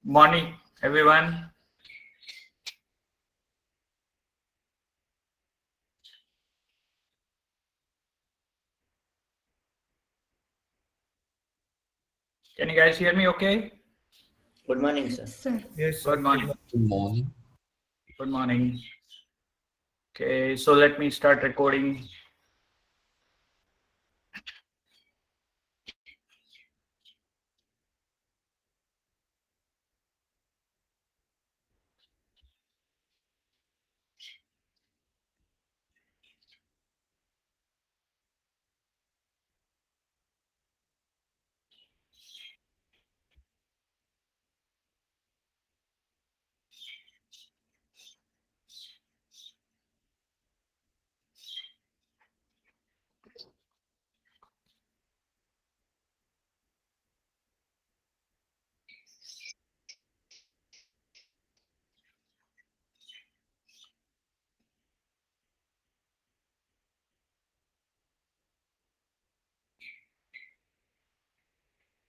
Morning, everyone. Can you guys hear me okay? Good morning, sir. Yes, Good morning. Good morning. Good morning. Okay, so let me start recording.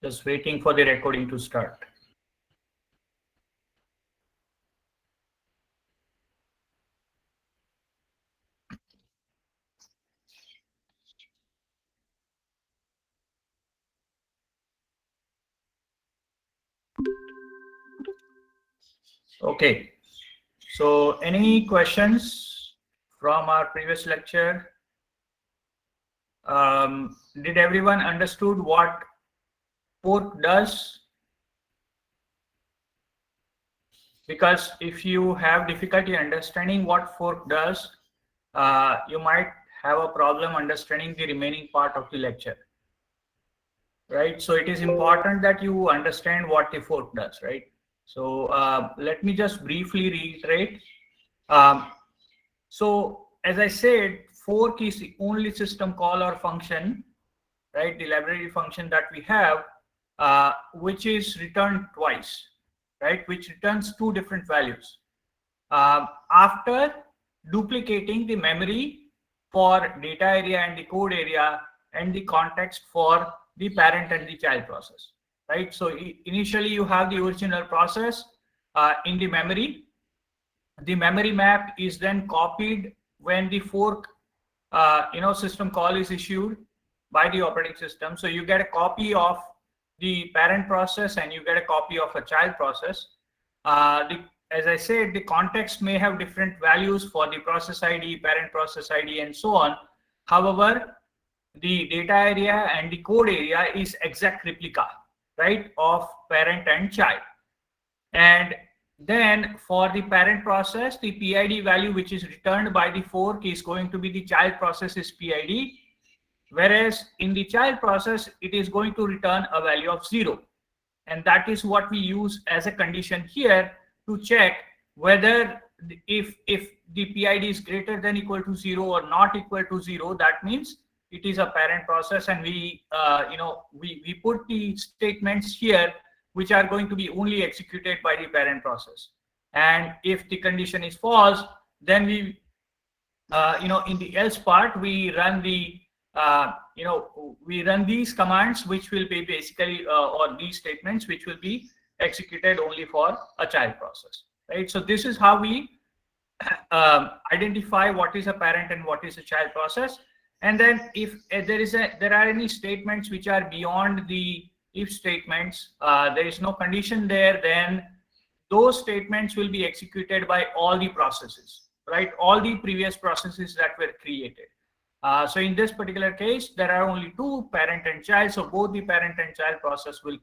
Just waiting for the recording to start. Okay, so any questions from our previous lecture? Did everyone understood what fork does? Because if you have difficulty understanding what fork does, you might have a problem understanding the remaining part of the lecture. Right, so it is important that you understand what the fork does, right? So let me just briefly reiterate. So as I said, fork is the only system call or function, right? The library function that we have, which is returned twice, right? Which returns two different values. After duplicating the memory for data area and the code area and the context for the parent and the child process, right? So initially you have the original process in the memory. The memory map is then copied when the fork system call is issued by the operating system. So you get a copy of the parent process and you get a copy of a child process. As I said, the context may have different values for the process ID, parent process ID, and so on. However, the data area and the code area is exact replica, right, of parent and child. And then for the parent process, the PID value which is returned by the fork is going to be the child process's PID, whereas in the child process, it is going to return a value of 0. And that is what we use as a condition here to check whether if the PID is greater than equal to 0 or not equal to 0, that means it is a parent process, and we put the statements here which are going to be only executed by the parent process. And if the condition is false, then we in the else part we run the we run these commands which will be basically or these statements which will be executed only for a child process, right? So this is how we identify what is a parent and what is a child process. And then if there are any statements which are beyond the if statements, there is no condition there, then those statements will be executed by all the processes, right? All the previous processes that were created. So in this particular case, there are only two, parent and child. So both the parent and child process will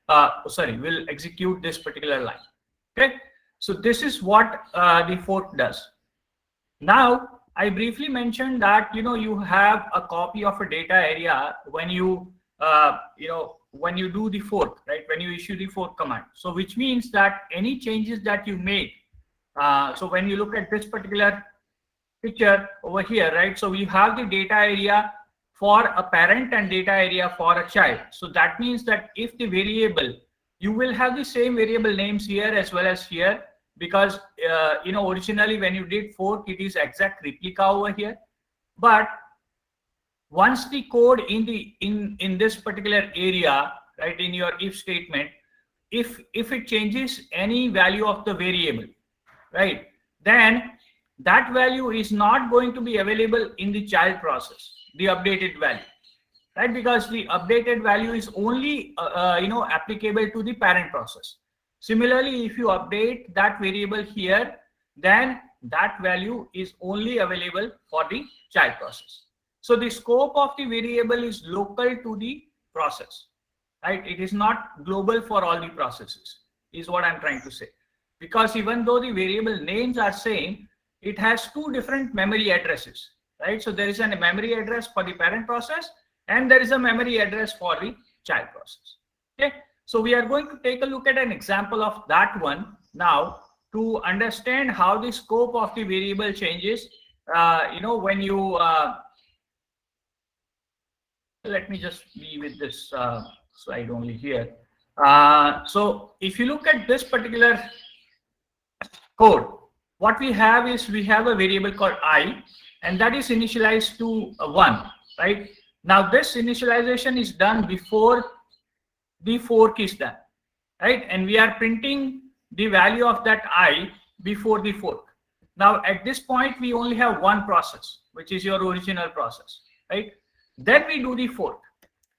will execute this particular line. Okay. So this is what the fork does. Now, I briefly mentioned that you have a copy of a data area when you when you do the fork, right? When you issue the fork command. So which means that any changes that you make. So when you look at this particular picture over here, right? So we have the data area for a parent and data area for a child. So that means that if the variable, you will have the same variable names here as well as here, because originally when you did fork, it is exact replica over here. But once the code in this particular area, right, in your if statement, if it changes any value of the variable, right, then that value is not going to be available in the child process, the updated value, right, because the updated value is only applicable to the parent process. Similarly, if you update that variable here, then that value is only available for the child process. So the scope of the variable is local to the process, right? It is not global for all the processes, is what I'm trying to say. Because even though the variable names are same, it has two different memory addresses, right? So there is a memory address for the parent process and there is a memory address for the child process. Okay, so we are going to take a look at an example of that one now to understand how the scope of the variable changes. When you let me just be with this slide only here. So if you look at this particular code, what we have is we have a variable called I, and that is initialized to 1, right? Now this initialization is done before the fork is done, right? And we are printing the value of that I before the fork. Now at this point we only have one process, which is your original process, right? Then we do the fork.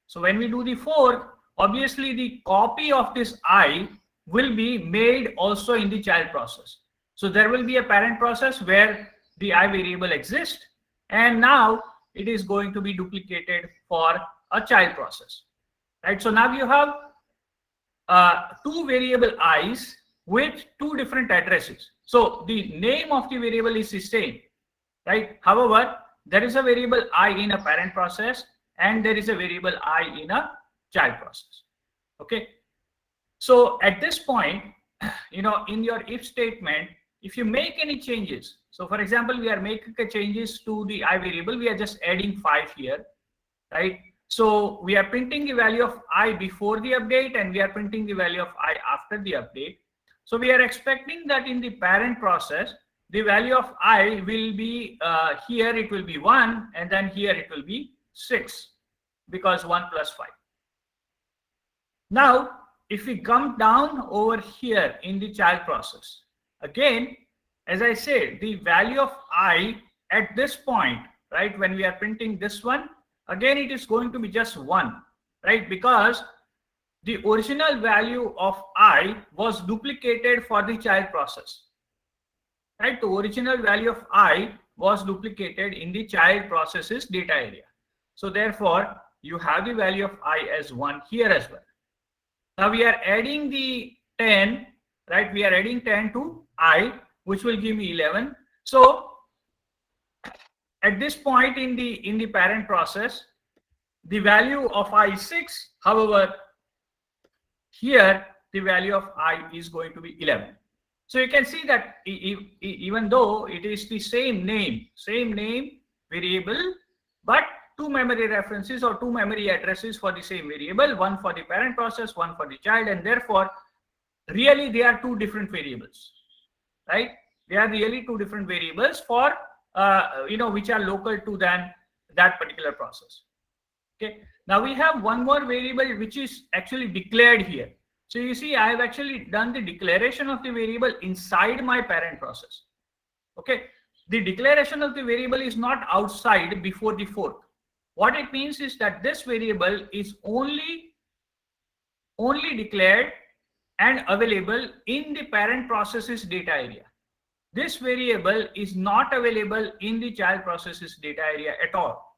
So when we do the fork, obviously the copy of this I will be made also in the child process. So there will be a parent process where the I variable exists, and now it is going to be duplicated for a child process, right? So now you have two variable i's with two different addresses. So the name of the variable is the same, right? However, there is a variable I in a parent process and there is a variable I in a child process. Okay. So at this point, in your if statement, if you make any changes, so for example, we are making changes to the I variable, we are just adding 5 here, right? So we are printing the value of I before the update and we are printing the value of I after the update. So we are expecting that in the parent process, the value of I will be here, it will be 1, and then here it will be 6, because 1 plus 5. Now, if we come down over here in the child process, again, as I said, the value of I at this point, right, when we are printing this one, again, it is going to be just 1, right, because the original value of I was duplicated for the child process, right? The original value of I was duplicated in the child process's data area. So therefore, you have the value of I as 1 here as well. Now we are adding the 10, right? We are adding 10 to I, which will give me 11. So at this point in the parent process, the value of I is 6. However, here the value of I is going to be 11. So you can see that even though it is the same name variable, but two memory references or two memory addresses for the same variable, one for the parent process, one for the child, and therefore really they are two different variables, right? They are really two different variables for which are local to that particular process. Okay, now we have one more variable which is actually declared here. So you see, I have actually done the declaration of the variable inside my parent process. Okay, the declaration of the variable is not outside before the fork. What it means is that this variable is only declared and available in the parent process's data area. This variable is not available in the child process's data area at all,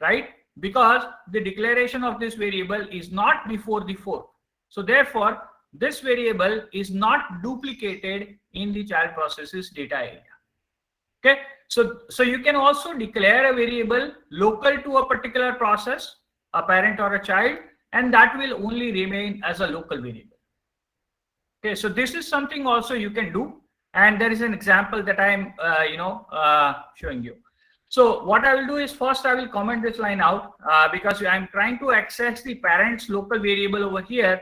right? Because the declaration of this variable is not before the fork. So therefore, this variable is not duplicated in the child process's data area. Okay, so you can also declare a variable local to a particular process, a parent or a child, and that will only remain as a local variable. Okay, so this is something also you can do, and there is an example that I am showing you. So what I will do is first I will comment this line out because I am trying to access the parent's local variable over here,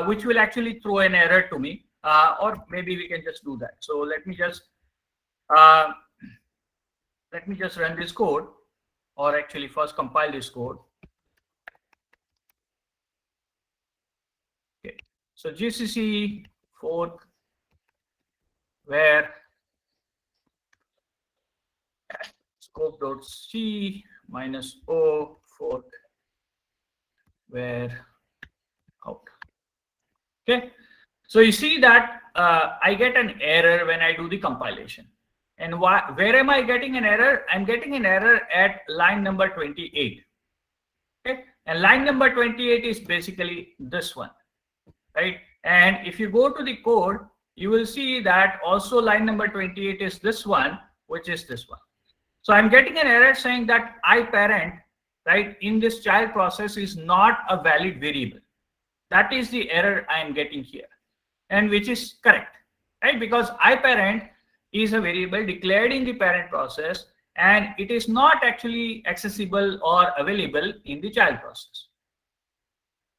which will actually throw an error to me, or maybe we can just do that. So let me just run this code, or actually first compile this code. Okay, So GCC fork where scope.c minus o fork where out. Okay, so you see that I get an error when I do the compilation. And where am I getting an error? I'm getting an error at line number 28. Okay, and line number 28 is basically this one, right? And if you go to the code, you will see that also line number 28 is this one, which is this one. So I'm getting an error saying that iParent, right, in this child process is not a valid variable. That is the error I am getting here, and which is correct, right? Because iParent is a variable declared in the parent process, and it is not actually accessible or available in the child process.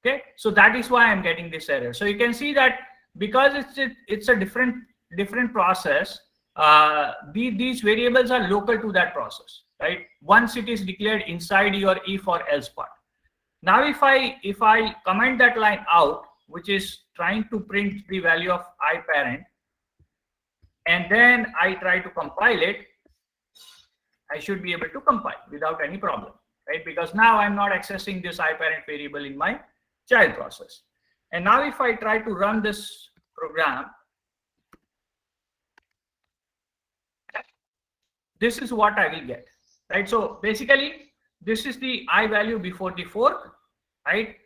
Okay, so that is why I'm getting this error. So you can see that because it's a different process, these variables are local to that process, right? Once it is declared inside your if or else part. Now if I comment that line out, which is trying to print the value of iParent, and then I try to compile it, I should be able to compile without any problem, right? Because now I'm not accessing this iParent variable in my child process. And now if I try to run this program, this is what I will get, right? So basically, this is the I value before the fork, right?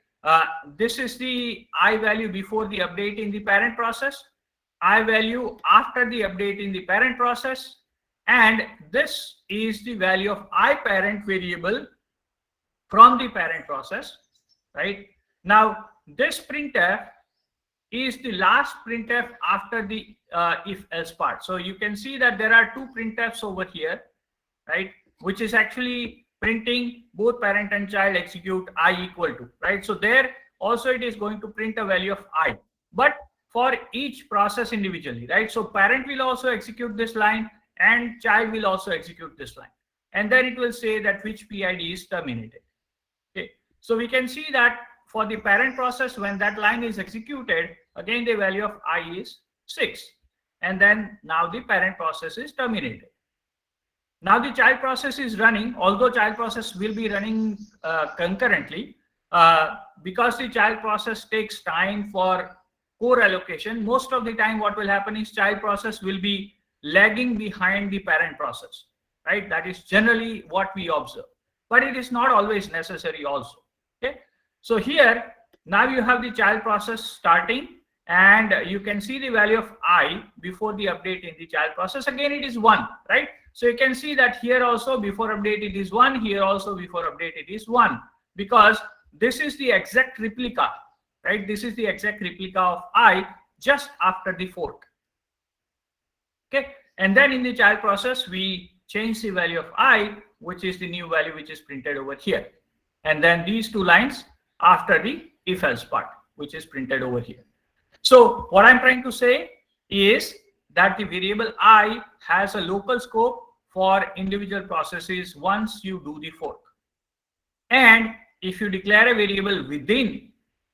This is the I value before the update in the parent process, I value after the update in the parent process, and this is the value of iParent variable from the parent process, right? Now, this printf is the last printf after the if else part. So you can see that there are two printfs over here, right? Which is actually printing both parent and child execute I equal to, right? So there also it is going to print a value of I, but for each process individually, right? So parent will also execute this line and child will also execute this line. And then it will say that which PID is terminated. Okay, so we can see that for the parent process, when that line is executed, again the value of I is 6. And then now the parent process is terminated. Now the child process is running, although child process will be running concurrently, because the child process takes time for core allocation. Most of the time what will happen is child process will be lagging behind the parent process, right? That is generally what we observe, but it is not always necessary also. Okay, so here now you have the child process starting, and you can see the value of I before the update in the child process. Again, it is 1, right? So you can see that here also before update it is 1, here also before update it is 1, because this is the exact replica, right? This is the exact replica of I just after the fork. Okay, and then in the child process we change the value of I, which is the new value which is printed over here, and then these two lines after the if else part, which is printed over here. So what I'm trying to say is that the variable I has a local scope for individual processes once you do the fork, and if you declare a variable within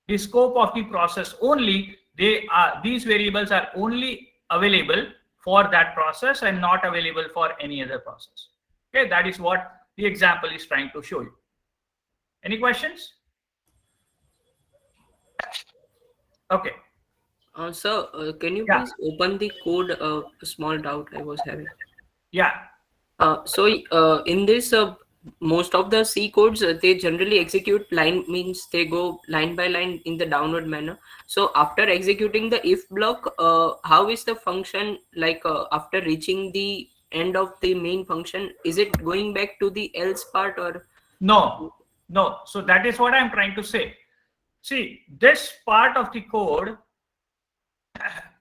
the scope of the process only, these variables are only available for that process and not available for any other process. Okay, that is what the example is trying to show you. Any questions? Okay. Sir, can you please open the code? A small doubt I was having. Yeah. In this, most of the C codes, they generally execute line, means they go line by line in the downward manner. So after executing the if block, how is the function like after reaching the end of the main function? Is it going back to the else part or? No. So that is what I'm trying to say. See, this part of the code,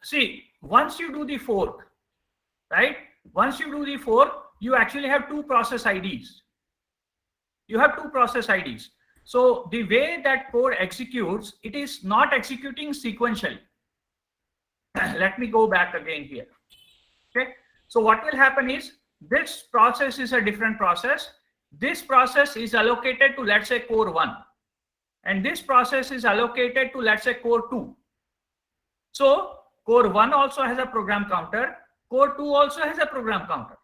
see, once you do the fork, right? Once you do the fork, you actually have two process IDs. You have two process IDs. So the way that code executes, it is not executing sequentially. Let me go back again here. Okay. So what will happen is this process is a different process. This process is allocated to, let's say, core 1. And this process is allocated to, let's say, core 2. So core 1 also has a program counter, core 2 also has a program counter.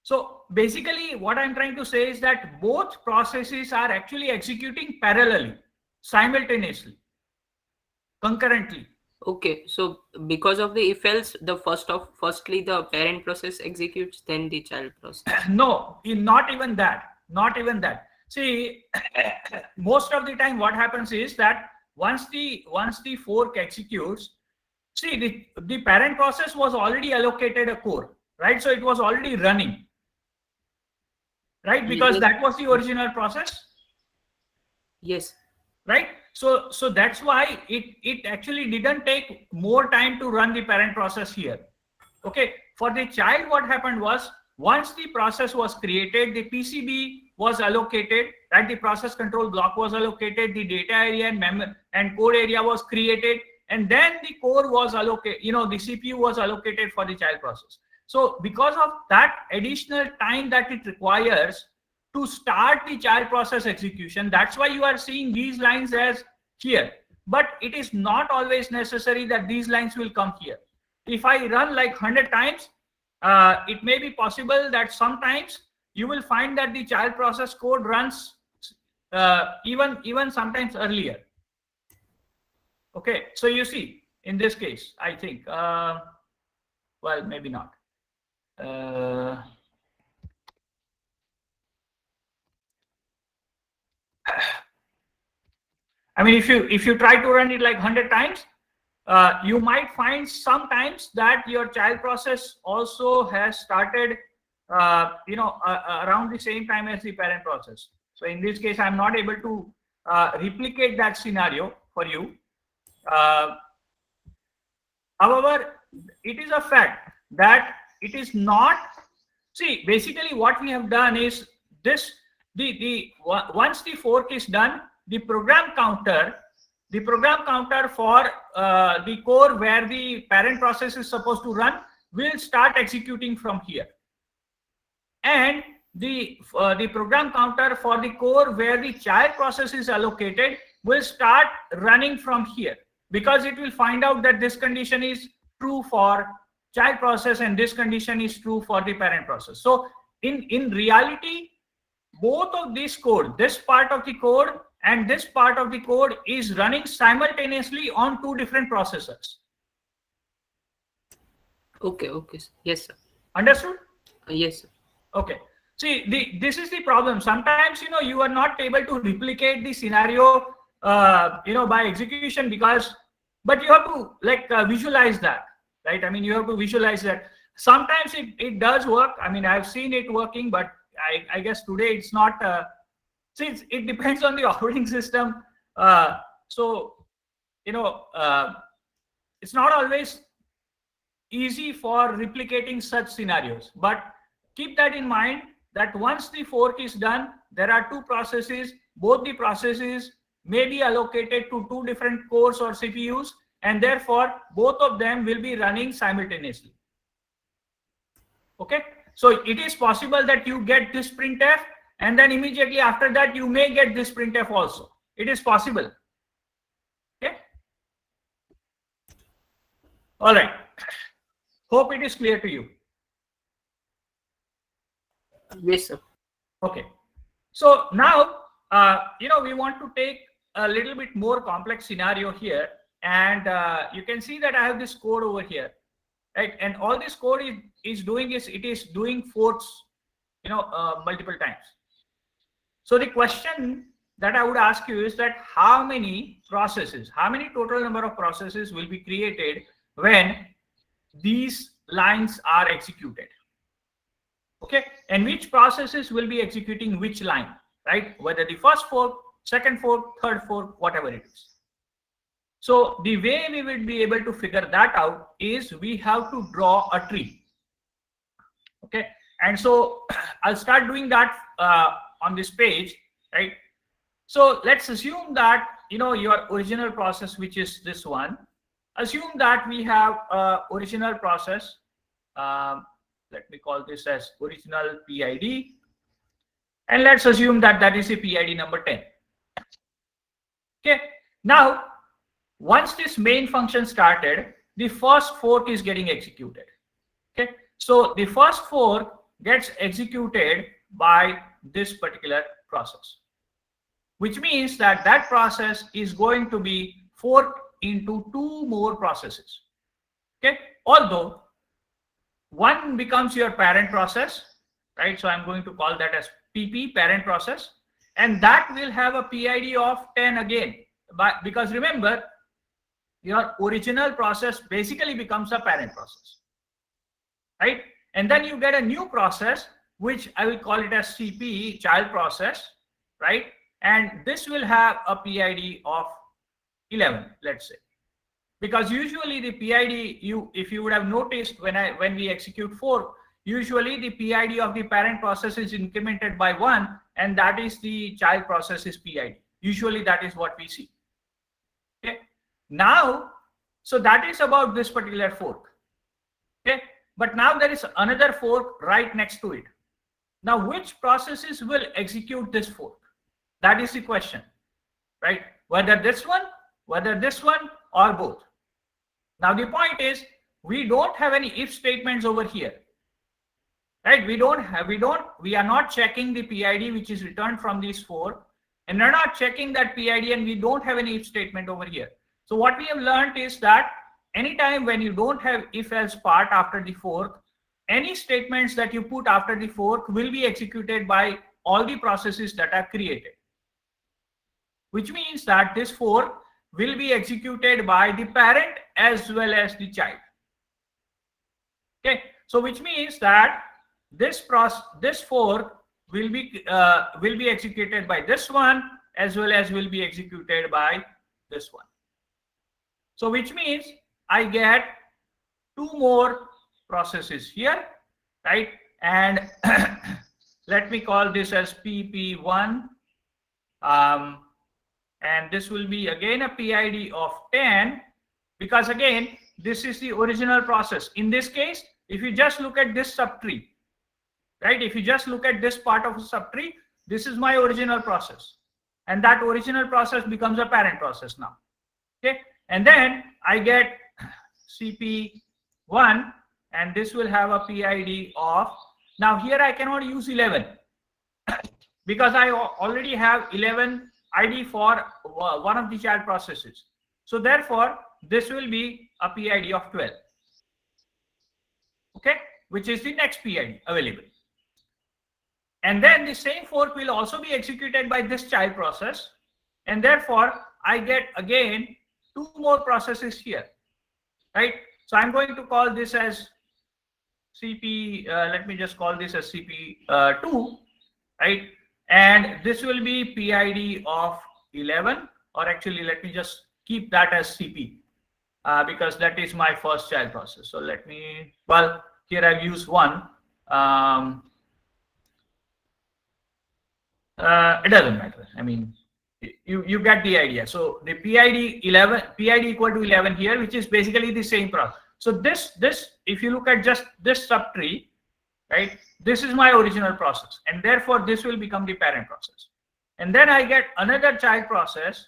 So basically what I'm trying to say is that both processes are actually executing parallelly, simultaneously, concurrently. Okay, so because of the if else, firstly the parent process executes, then the child process. No, not even that. Not even that. See, most of the time, what happens is that once the fork executes, see the parent process was already allocated a core, right? So it was already running, right? Because Yes. that was the original process, Yes. right? So that's why it actually didn't take more time to run the parent process here. Okay, for the child, what happened was once the process was created, the PCB was allocated, right? The process control block was allocated, the data area and memory and code area was created, and then the core was allocated, the CPU was allocated for the child process. So because of that additional time that it requires to start the child process execution, that's why you are seeing these lines as here. But it is not always necessary that these lines will come here. If I run like 100 times, it may be possible that sometimes you will find that the child process code runs even sometimes earlier. Okay, so you see, in this case, I think, well, maybe not. I mean, if you try to run it like 100 times, you might find sometimes that your child process also has started, around the same time as the parent process. So in this case, I'm not able to replicate that scenario for you. However, it is a fact that it is not. See, basically, what we have done is this: once the fork is done, the program counter for the core where the parent process is supposed to run will start executing from here, and the program counter for the core where the child process is allocated will start running from here, because it will find out that this condition is true for child process and this condition is true for the parent process. So in reality, both of this code, this part of the code and this part of the code, is running simultaneously on two different processors. Okay. Yes, sir. Understood? Yes, sir. Okay. See, this is the problem. Sometimes, you are not able to replicate the scenario, by execution, but you have to visualize that, right? I mean, you have to visualize that. Sometimes it does work. I mean, I've seen it working, but I guess today it's not. Since it depends on the operating system, so it's not always easy for replicating such scenarios. But keep that in mind, that once the fork is done, there are two processes. Both the processes may be allocated to two different cores or CPUs, and therefore both of them will be running simultaneously. Okay, so it is possible that you get this printf, and then immediately after that you may get this printf also. It is possible. Okay, all right, hope it is clear to you. Yes, sir. Okay, so now we want to take a little bit more complex scenario here, and you can see that I have this code over here, right? And all this code is doing forks, multiple times. So the question that I would ask you is that how many total number of processes will be created when these lines are executed? Okay, and which processes will be executing which line, right? Whether the first fork, second fork, third fork, whatever it is. So the way we will be able to figure that out is we have to draw a tree. Okay, and so I'll start doing that on this page, right? So let's assume that your original process, which is this one. Assume that we have original process. Let me call this as original PID, and let's assume that is a PID number 10. Okay, now once this main function started, the first fork is getting executed. Okay, so the first fork gets executed by this particular process, which means that that process is going to be forked into two more processes. Okay, although one becomes your parent process, right? So I'm going to call that as PP, parent process, and that will have a PID of 10 again. But because remember, your original process basically becomes a parent process, right? And then you get a new process, which I will call it as CP, child process, right? And this will have a PID of 11, let's say. Because usually the PID, if you would have noticed when we execute fork, usually the PID of the parent process is incremented by 1, and that is the child process's PID. Usually that is what we see. Okay. Now, so that is about this particular fork. Okay. But now there is another fork right next to it. Now, which processes will execute this fork? That is the question, right? Whether this one, or both. Now, the point is, we don't have any if statements over here, right? We are not checking the PID which is returned from these fork, and we're not checking that PID, and we don't have any if statement over here. So what we have learned is that anytime when you don't have if else part after the fork, any statements that you put after the fork will be executed by all the processes that are created, which means that this fork will be executed by the parent as well as the child. Okay, so which means that this fork will be executed by this one as well as will be executed by this one. So which means I get two more processes here, right? And let me call this as PP1, and this will be again a PID of 10, because again this is the original process. In this case, if you just look at this subtree, right? If you just look at this part of a subtree, this is my original process, and that original process becomes a parent process now. Okay, and then I get CP1, and this will have a PID of, now here I cannot use 11 because I already have 11 ID for one of the child processes. So therefore, this will be a PID of 12. Okay, which is the next PID available. And then the same fork will also be executed by this child process, and therefore I get again two more processes here, right? So I'm going to call this as CP, let me just call this as CP2, right? And this will be PID of 11, or actually let me just keep that as CP because that is my first child process. So let me, well, here I've used 1. It doesn't matter. I mean, you get the idea. So the PID equal to 11 here, which is basically the same process. So this, if you look at just this subtree, right, this is my original process, and therefore this will become the parent process. And then I get another child process,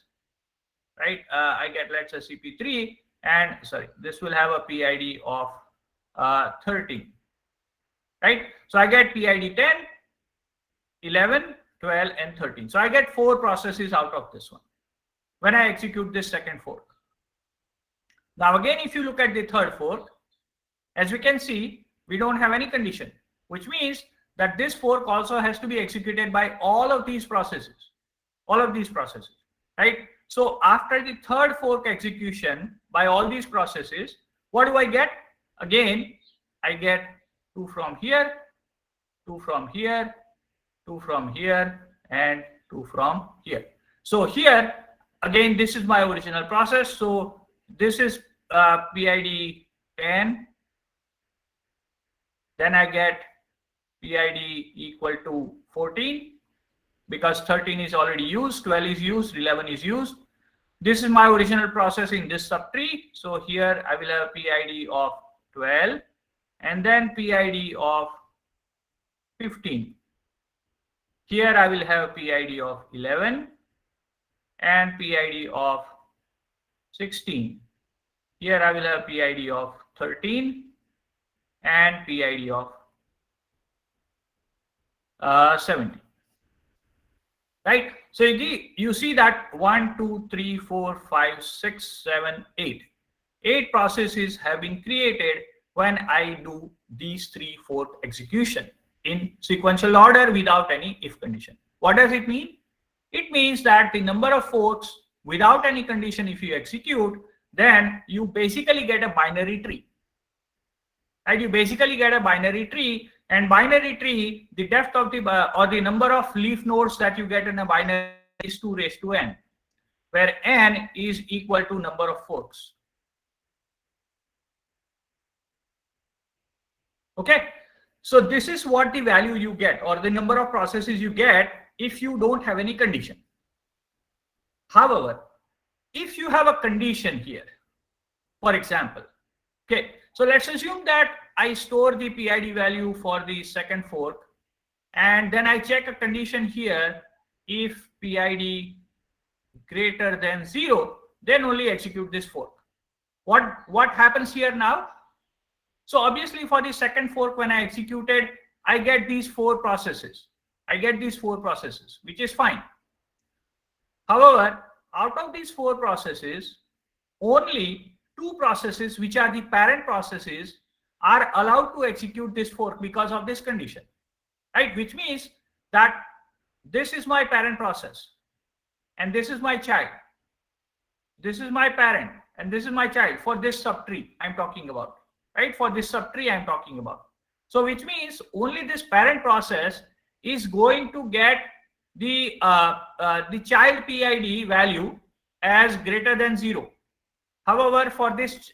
right? I get, let's say, CP3, and sorry, this will have a PID of 13, right? So I get PID 10, 11, 12, and 13. So I get 4 processes out of this one when I execute this second fork. Now again, if you look at the third fork, as we can see, we don't have any condition, which means that this fork also has to be executed by all of these processes, right? So after the third fork execution by all these processes, what do I get? Again, I get 2 from here, 2 from here, 2 from here, and 2 from here. So here, again, this is my original process. So this is PID 10. Then I get PID equal to 14 because 13 is already used, 12 is used, 11 is used. This is my original process in this subtree. So here I will have PID of 12 and then PID of 15. Here I will have PID of 11 and PID of 16. Here I will have PID of 13 and PID of 70. Right? So you see that 1, 2, 3, 4, 5, 6, 7, 8. 8 processes have been created when I do these 3 fork execution in sequential order without any if condition. What does it mean? It means that the number of forks without any condition, if you execute, then you basically get a binary tree. Right? You basically get a binary tree, and binary tree, the depth of the or the number of leaf nodes that you get in a binary is 2 raised to n, where n is equal to number of forks. Okay, so this is what the value you get, or the number of processes you get if you don't have any condition. However, if you have a condition here, for example, okay, so let's assume that I store the PID value for the second fork, and then I check a condition here. If PID greater than 0, then only execute this fork. What happens here now? So obviously for the second fork, when I executed, I get these 4 processes. Which is fine. However, out of these 4 processes, only 2 processes, which are the parent processes, are allowed to execute this fork because of this condition, right? Which means that this is my parent process and this is my child. This is my parent and this is my child for this subtree I'm talking about, right? For this subtree I'm talking about. So which means only this parent process is going to get the child PID value as greater than 0. However, for this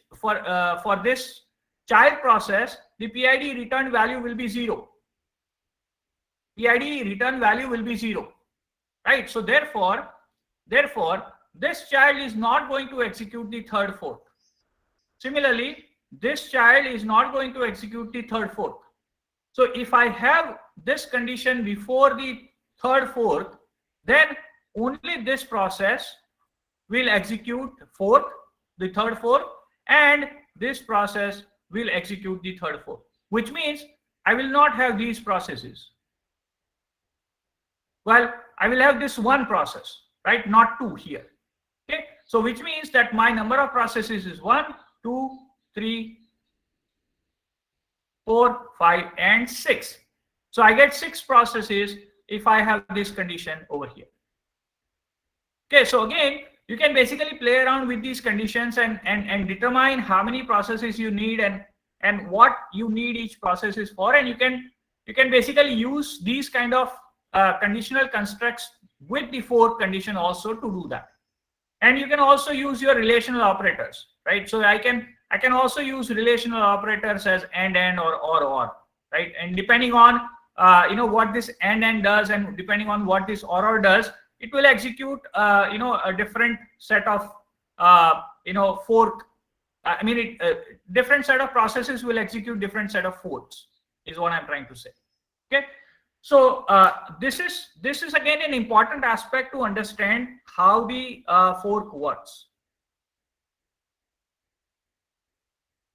child process, the PID return value will be 0. PID return value will be 0, right? So therefore, this child is not going to execute the third fork. Similarly, this child is not going to execute the third fork. So if I have this condition before the third fork, then only this process will execute the third fork, and this process will execute the third fork, which means I will not have these processes. Well, I will have this one process, right? Not 2 here. Okay, so which means that my number of processes is 1, 2, 3, 4, 5, and 6. So I get 6 processes if I have this condition over here. Okay, so again, you can basically play around with these conditions and determine how many processes you need and what you need each process is for, and you can basically use these kind of conditional constructs with the fork condition also to do that. And you can also use your relational operators, right? So I can also use relational operators as and or, right? And depending on what this and does, and depending on what this or does, it will execute a different set of fork. Different set of processes will execute different set of forks, is what I'm trying to say. Okay, so this is again an important aspect to understand how the fork works.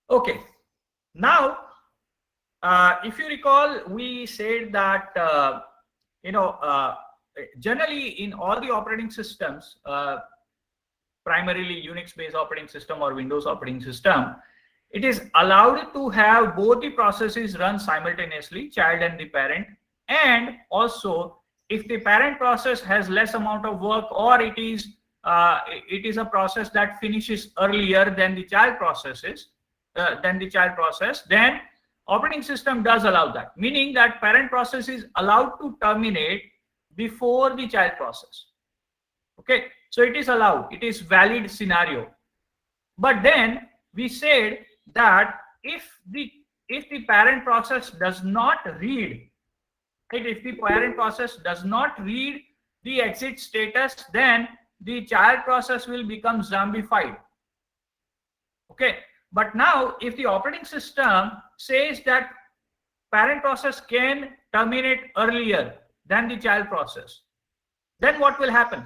Okay, now if you recall, we said that generally in all the operating systems, primarily Unix based operating system or Windows operating system, it is allowed to have both the processes run simultaneously, child and the parent, and also if the parent process has less amount of work, or it is a process that finishes earlier than the child process, then operating system does allow that, meaning that parent process is allowed to terminate before the child process. Okay, so it is allowed, it is valid scenario. But then we said that if the parent process does not read, right, if the parent process does not read the exit status, then the child process will become zombified. Okay, but now if the operating system says that parent process can terminate earlier than the child process, then what will happen?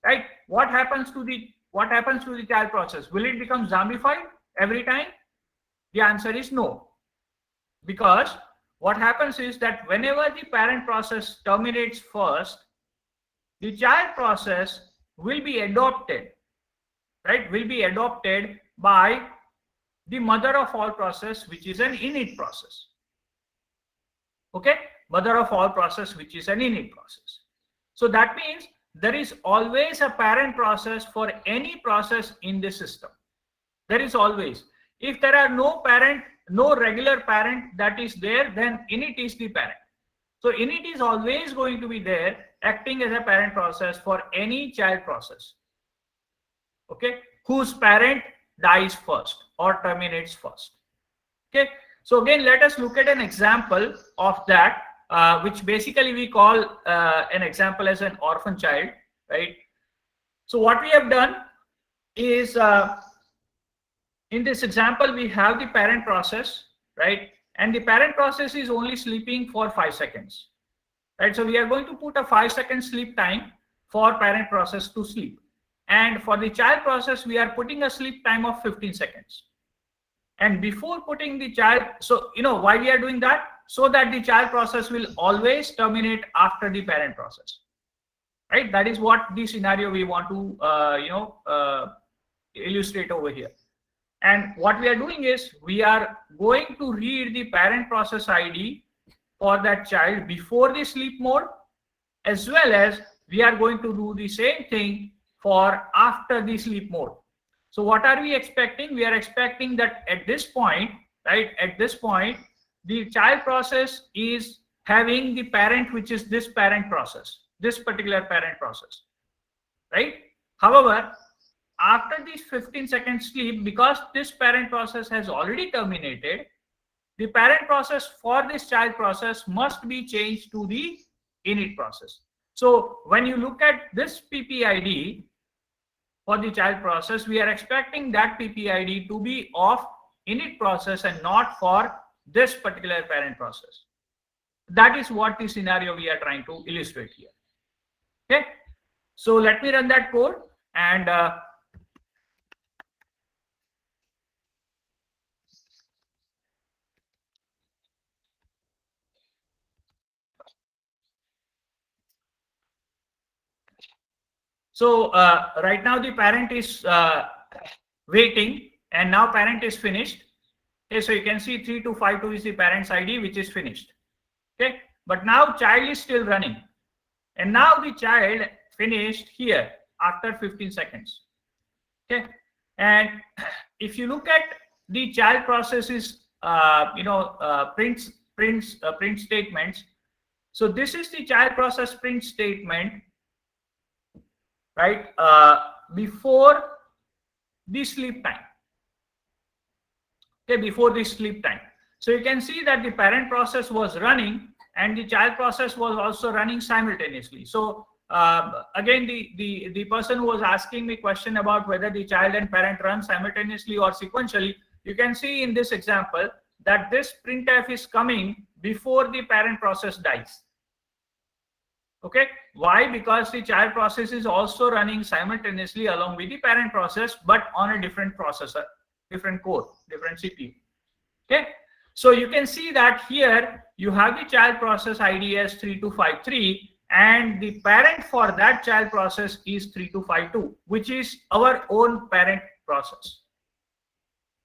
Right? What happens to the what happens to the child process? Will it become zombified every time? The answer is no. Because what happens is that whenever the parent process terminates first, the child process will be adopted, right? Will be adopted by the mother of all process, which is an init process. Okay, mother of all process, which is an init process. So that means there is always a parent process for any process in the system. There is always. If there are no parent, no regular parent that is there, then init is the parent. So init is always going to be there, acting as a parent process for any child process, okay, whose parent dies first or terminates first. Okay, so again, let us look at an example of that, which basically we call an example as an orphan child, right? So what we have done is, in this example, we have the parent process, right? And the parent process is only sleeping for 5 seconds, right? So we are going to put a 5-second sleep time for parent process to sleep. And for the child process, we are putting a sleep time of 15 seconds. And before putting the child, so you know why we are doing that? So that the child process will always terminate after the parent process, right? That is what the scenario we want to illustrate over here. And what we are doing is we are going to read the parent process ID for that child before the sleep mode, as well as we are going to do the same thing for after the sleep mode. So what are we expecting? We are expecting that at this point, right, at this point, the child process is having the parent, which is this parent process, this particular parent process, right? However, after this 15-second sleep, because this parent process has already terminated, the parent process for this child process must be changed to the init process. So when you look at this PPID for the child process, we are expecting that PPID to be of init process and not for this particular parent process. That is what the scenario we are trying to illustrate here. Okay, so let me run that code and so right now the parent is waiting, and now parent is finished. Okay, so you can see 3252 is the parent's ID, which is finished. Okay, but now child is still running, and now the child finished here after 15 seconds. Okay, and if you look at the child processes, print statements. So this is the child process print statement, right, before the sleep time. Okay, before the sleep time. So you can see that the parent process was running and the child process was also running simultaneously. So again, the person who was asking me question about whether the child and parent run simultaneously or sequentially, you can see in this example that this printf is coming before the parent process dies. Okay, why? Because the child process is also running simultaneously along with the parent process, but on a different processor, different core, different CPU. Okay, so you can see that here you have the child process ID as 3253, and the parent for that child process is 3252, which is our own parent process.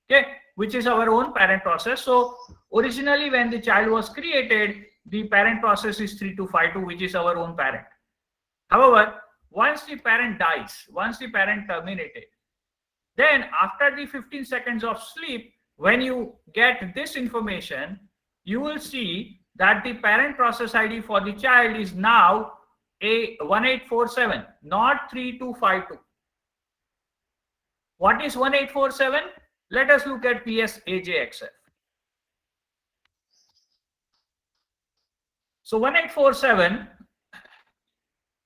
Okay, which is our own parent process. So originally when the child was created, the parent process is 3252, which is our own parent. However, once the parent dies, once the parent terminated, then after the 15 seconds of sleep, when you get this information, you will see that the parent process ID for the child is now a 1847, not 3252. What is 1847? Let us look at PSAJXF. So 1847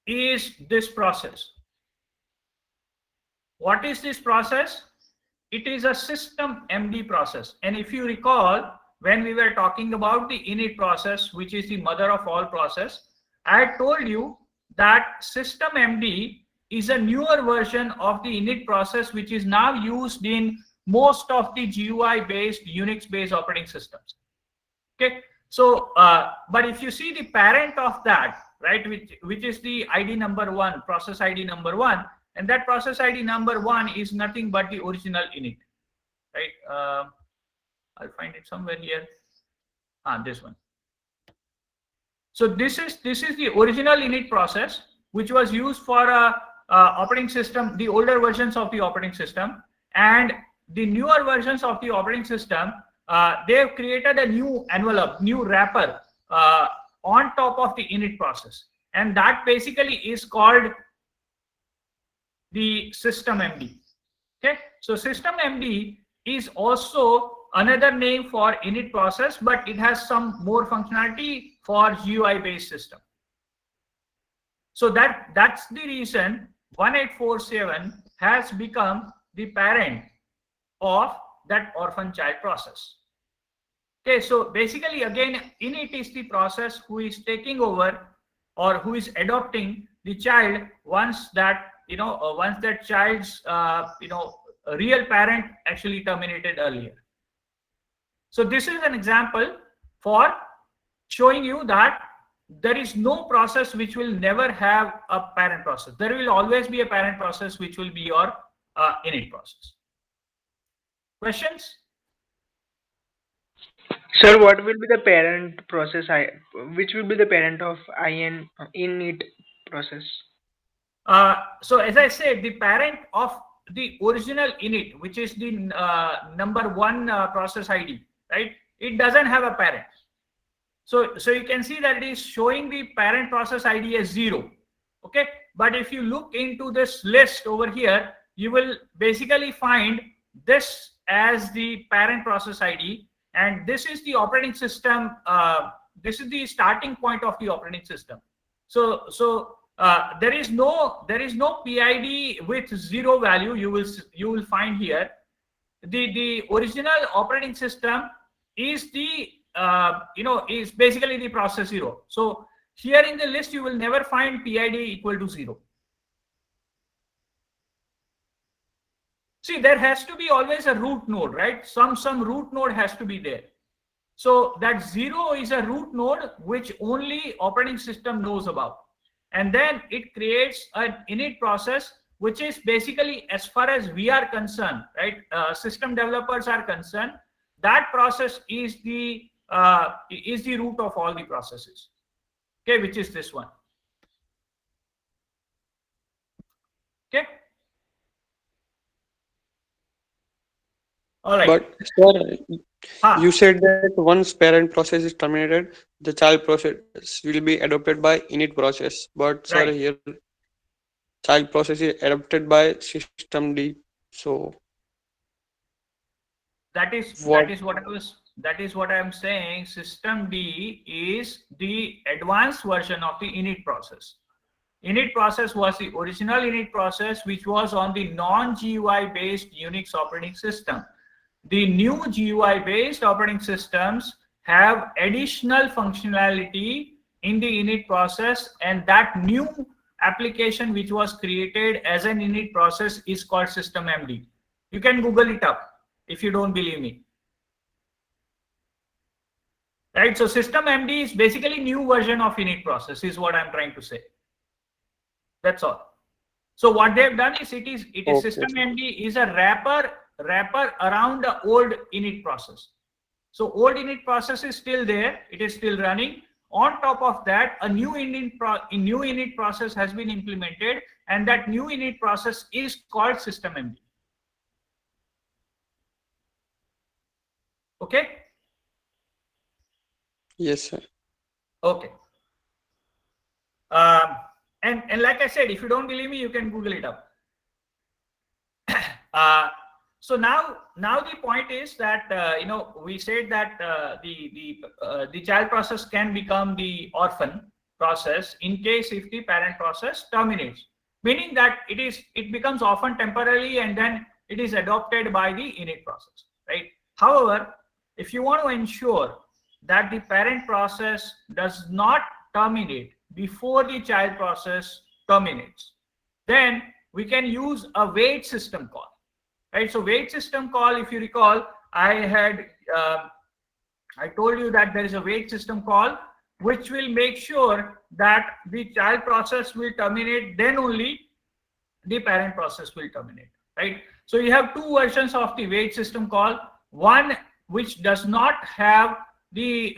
is this process. What is this process? It is a system MD process. And if you recall, when we were talking about the init process, which is the mother of all process, I had told you that system MD is a newer version of the init process, which is now used in most of the GUI based Unix based operating systems. Okay, so but if you see the parent of that, right, which is the ID number 1, process ID number 1, and that process ID number 1 is nothing but the original init, right? I'll find it somewhere here. This one. So this is the original init process, which was used for operating system, the older versions of the operating system, and the newer versions of the operating system. They have created a new envelope, new wrapper on top of the init process, and that basically is called the system MD. Okay, so system MD is also another name for init process, but it has some more functionality for GUI based system. So that's the reason 1847 has become the parent of that orphan child process. Okay, so basically again, init is the process who is taking over or who is adopting the child once that once that child's real parent actually terminated earlier. So this is an example for showing you that there is no process which will never have a parent process. There will always be a parent process which will be your init process. Questions? Sir, what will be the parent process? Which will be the parent of init process? So as I said, the parent of the original init, which is the number 1 process ID, right? It doesn't have a parent. So you can see that it is showing the parent process ID as 0. Okay, but if you look into this list over here, you will basically find this as the parent process ID, and this is the operating system. This is the starting point of the operating system. So there is no PID with 0 value. You will find here the original operating system is the is basically the process 0. So here in the list you will never find PID equal to 0. See, there has to be always a root node, right? Some root node has to be there. So that 0 is a root node which only operating system knows about. And then it creates an init process, which is basically, as far as we are concerned, right? System developers are concerned, that process is the root of all the processes. Okay, which is this one. Okay. All right. But sir, you said that once parent process is terminated, the child process will be adopted by init process. But sir, Right. here child process is adopted by system D. So that is what I am saying. System D is the advanced version of the init process. Init process was the original init process, which was on the non-GUI based Unix operating system. The new GUI based operating systems have additional functionality in the init process, and that new application which was created as an init process is called system MD. You can Google it up if you don't believe me. Right, so system MD is basically new version of init process, is what I'm trying to say. That's all. So what they've done is it is Okay. system MD is a wrapper around the old init process. So old init process is still there, it is still running. On top of that, a new init process has been implemented, and that new init process is called system MD. Okay. yes, sir. Okay. And like I said, if you don't believe me, you can Google it up. So now the point is that we said that the child process can become the orphan process in case if the parent process terminates, meaning that it becomes orphan temporarily and then it is adopted by the init process, right? However, if you want to ensure that the parent process does not terminate before the child process terminates, then we can use a wait system call, right? So wait system call, if you recall, I told you that there is a wait system call which will make sure that the child process will terminate, then only the parent process will terminate, right? So you have two versions of the wait system call. One which does not have the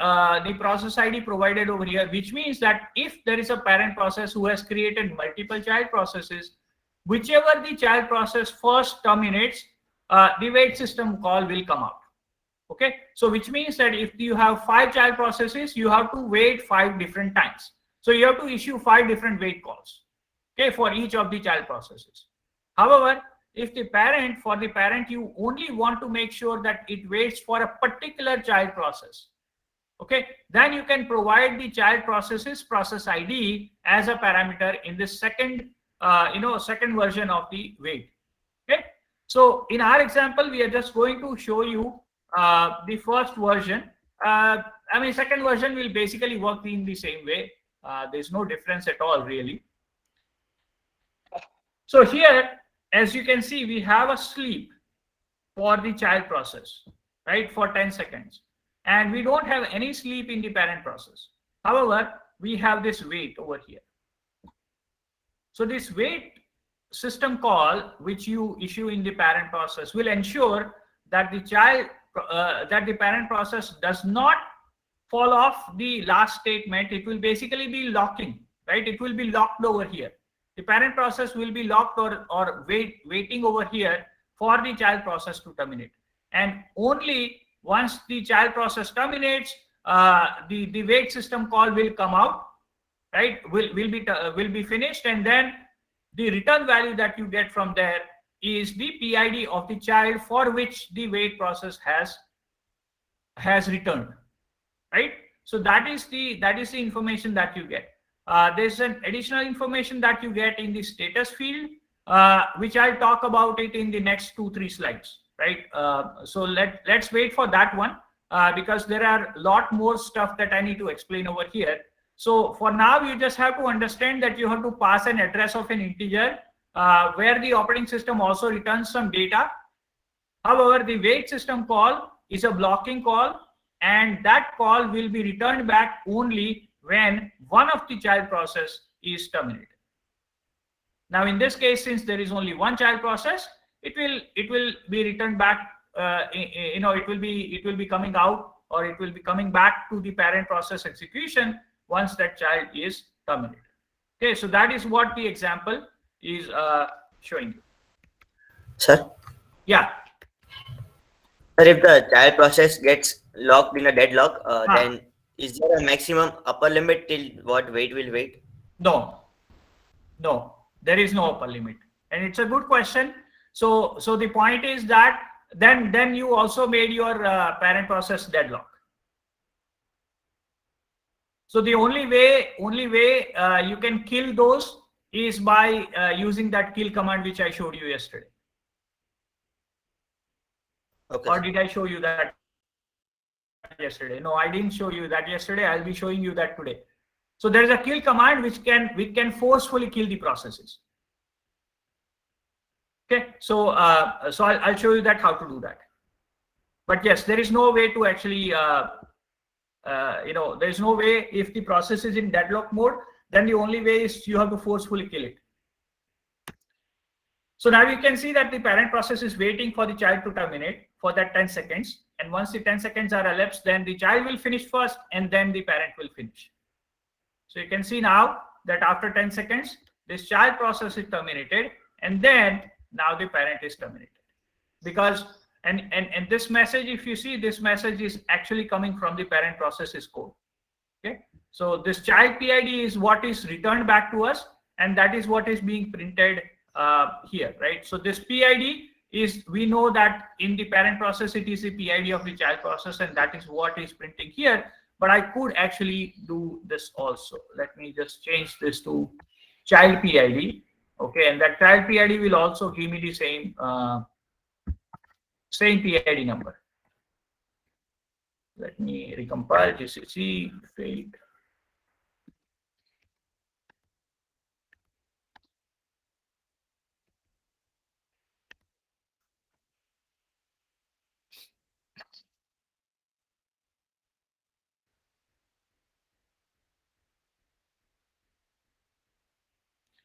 process ID provided over here, which means that if there is a parent process who has created multiple child processes, whichever the child process first terminates, the wait system call will come out. Okay, so which means that if you have 5 child processes, you have to wait 5 different times. So you have to issue 5 different wait calls, okay, for each of the child processes. However, if for the parent, you only want to make sure that it waits for a particular child process, okay, then you can provide the child processes process ID as a parameter in the second second version of the wait. Okay, so in our example, we are just going to show you the first version. Second version will basically work in the same way. There's no difference at all, really. So here, as you can see, we have a sleep for the child process, right, for 10 seconds. And we don't have any sleep in the parent process. However, we have this wait over here. So this wait system call, which you issue in the parent process, will ensure that the parent process does not fall off the last statement. It will basically be locking, right? It will be locked over here. The parent process will be locked or waiting over here for the child process to terminate. And only once the child process terminates, the wait system call will come out, right? Will be finished, and then the return value that you get from there is the PID of the child for which the wait process has returned, right? So that is the information that you get. There's an additional information that you get in the status field, which I'll talk about it in the next 2-3 slides, right? So let's wait for that one, because there are a lot more stuff that I need to explain over here. So for now, you just have to understand that you have to pass an address of an integer, where the operating system also returns some data. However, the wait system call is a blocking call, and that call will be returned back only when one of the child process is terminated. Now, in this case, since there is only one child process, it will be returned back. It will be coming out, or it will be coming back to the parent process execution once that child is terminated. Okay, so that is what the example is showing you. Sir? Yeah. Sir, if the child process gets locked in a deadlock, then is there a maximum upper limit till what wait will wait? No, there is no upper limit, and it's a good question. So the point is that then you also made your parent process deadlock. So the only way you can kill those is by using that kill command which I showed you yesterday. Okay. Or did I show you that yesterday? No, I didn't show you that yesterday. I'll be showing you that today. So there is a kill command which can forcefully kill the processes. Okay, so I'll show you that how to do that. But yes, there is no way to actually there's no way. If the process is in deadlock mode, then the only way is you have to forcefully kill it. So now you can see that the parent process is waiting for the child to terminate for that 10 seconds. And once the 10 seconds are elapsed, then the child will finish first, and then the parent will finish. So you can see now that after 10 seconds, this child process is terminated, and then now the parent is terminated. Because and this message, if you see, this message is actually coming from the parent process's code. Okay, so this child PID is what is returned back to us, and that is what is being printed here, right? So this PID is, we know that in the parent process it is the PID of the child process, and that is what is printing here. But I could actually do this also. Let me just change this to child PID. Okay, and that child PID will also give me the same PID number. Let me recompile GCC failed.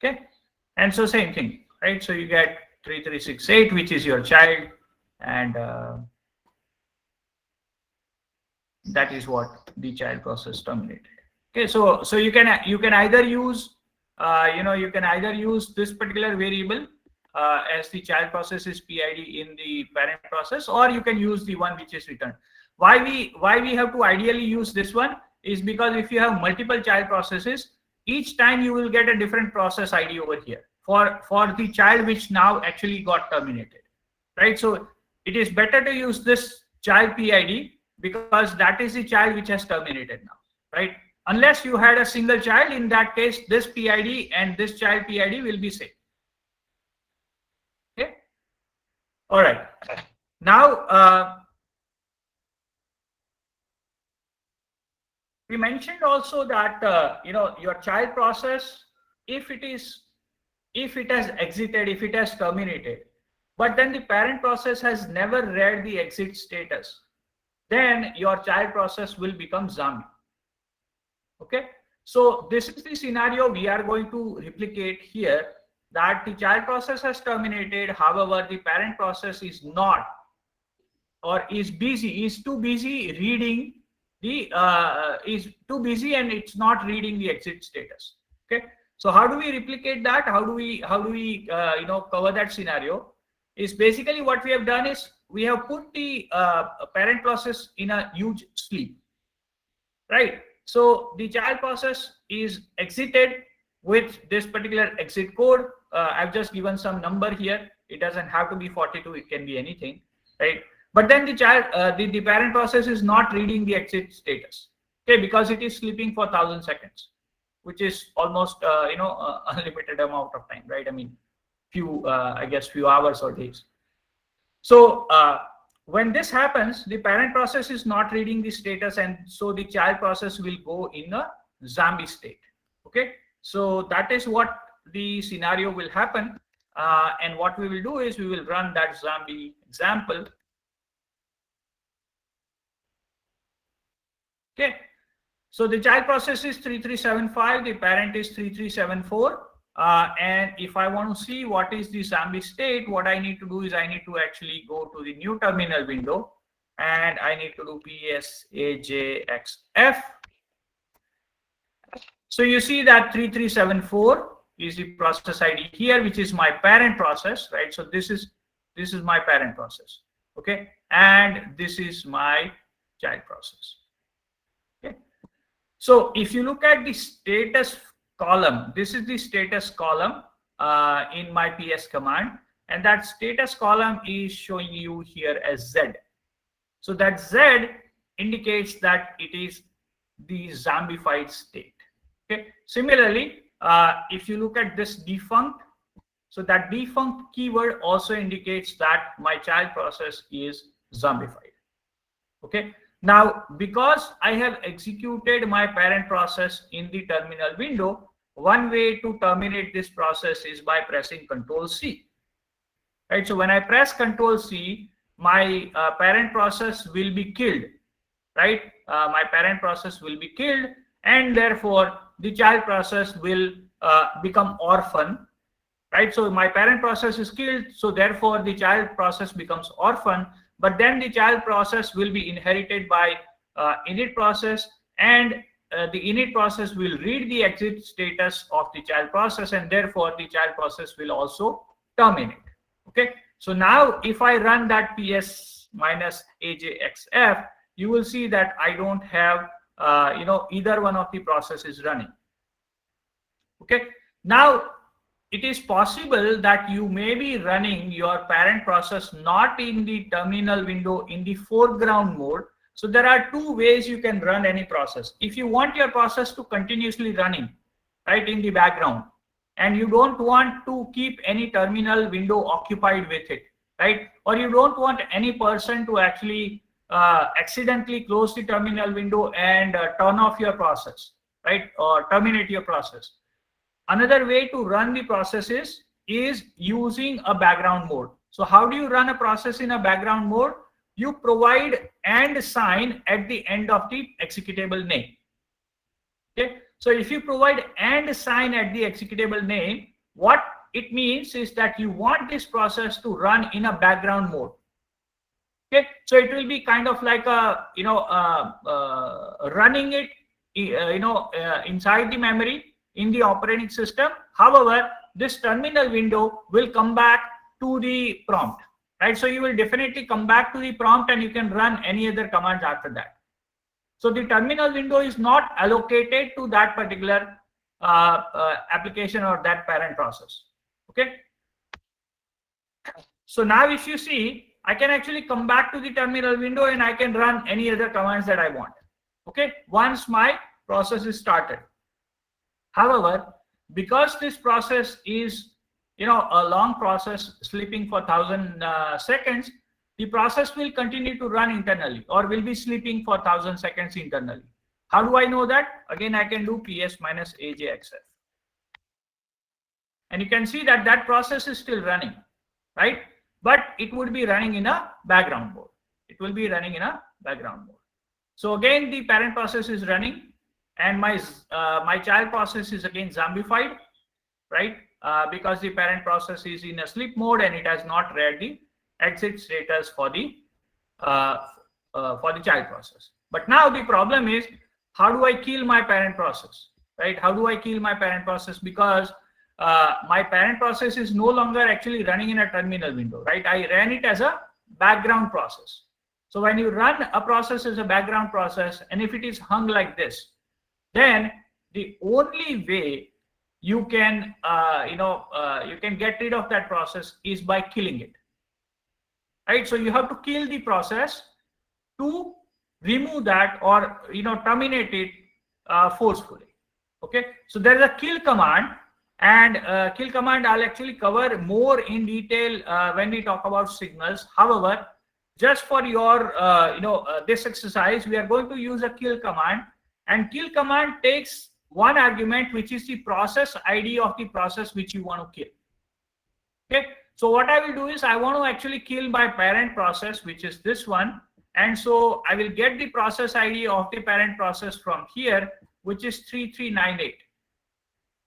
Okay, and so same thing, right? So you get 3368, which is your child, and that is what the child process terminated. Okay, so you can either use you can either use this particular variable as the child process is PID in the parent process, or you can use the one which is returned. Why we have to ideally use this one is because if you have multiple child processes, each time you will get a different process ID over here for the child which now actually got terminated, right? So it is better to use this child PID because that is the child which has terminated now, right? Unless you had a single child, in that case, this PID and this child PID will be same. Okay. All right. Now, we mentioned also that your child process, if it has exited, if it has terminated, but then the parent process has never read the exit status, then your child process will become zombie. Okay, so this is the scenario we are going to replicate here, that the child process has terminated, however the parent process is not, or is too busy reading the is too busy and it's not reading the exit status. Okay, so how do we replicate that? How do we cover that scenario? Is basically what we have done is we have put the parent process in a huge sleep, right? So the child process is exited with this particular exit code. I've just given some number here. It doesn't have to be 42. It can be anything, right? But then the child, the parent process is not reading the exit status, okay, because it is sleeping for 1000 seconds, which is almost unlimited amount of time, right? I mean, few hours or days. So when this happens, the parent process is not reading the status, and so the child process will go in a zombie state. Okay, so that is what the scenario will happen, and what we will do is we will run that zombie example. Okay, so the child process is 3375, the parent is 3374. And if I want to see what is the zombie state, what I need to do is I need to actually go to the new terminal window and I need to do PSAJXF. So you see that 3374 is the process ID here, which is my parent process, right? So this is my parent process, okay, and this is my child process. Okay, so if you look at the status column, this is the status column in my PS command, and that status column is showing you here as Z. So that Z indicates that it is the zombified state. Okay, similarly, if you look at this defunct, so that defunct keyword also indicates that my child process is zombified. Okay, now because I have executed my parent process in the terminal window, one way to terminate this process is by pressing Ctrl C. Right, so when I press Ctrl C, my parent process will be killed. Right, my parent process will be killed, and therefore the child process will become orphan. Right, so my parent process is killed, so therefore the child process becomes orphan. But then the child process will be inherited by init process, and the init process will read the exit status of the child process, and therefore the child process will also terminate. Okay, so now if I run that PS-AJXF, you will see that I don't have either one of the processes running. Okay, now it is possible that you may be running your parent process not in the terminal window, in the foreground mode. So there are two ways you can run any process. If you want your process to continuously running, right, in the background, and you don't want to keep any terminal window occupied with it, right, or you don't want any person to actually accidentally close the terminal window and turn off your process, right, or terminate your process. Another way to run the processes is using a background mode. So how do you run a process in a background mode? You provide and sign at the end of the executable name. Okay, so if you provide and sign at the executable name, what it means is that you want this process to run in a background mode. Okay, so it will be kind of like a running it inside the memory in the operating system. However, this terminal window will come back to the prompt, right? So you will definitely come back to the prompt and you can run any other commands after that. So the terminal window is not allocated to that particular application or that parent process. Okay. So now if you see, I can actually come back to the terminal window and I can run any other commands that I want. Okay, once my process is started. However, because this process is a long process, sleeping for 1000 seconds, the process will continue to run internally or will be sleeping for 1000 seconds internally. How do I know that? Again, I can do ps minus ajxf. And you can see that that process is still running, right? But it would be running in a background mode. It will be running in a background mode. So again, the parent process is running and my child process is again zombified, right? Because the parent process is in a sleep mode and it has not read the exit status for the child process. But now the problem is, how do I kill my parent process, right? How do I kill my parent process? Because my parent process is no longer actually running in a terminal window, right? I ran it as a background process. So when you run a process as a background process, and if it is hung like this, then the only way you can you can get rid of that process is by killing it, right? So you have to kill the process to remove that or terminate it forcefully. Okay, so there is a kill command, and kill command I'll actually cover more in detail when we talk about signals. However, just for your this exercise, we are going to use a kill command, and kill command takes one argument, which is the process ID of the process which you want to kill. Okay, so what I will do is I want to actually kill my parent process, which is this one, and so I will get the process ID of the parent process from here, which is 3398.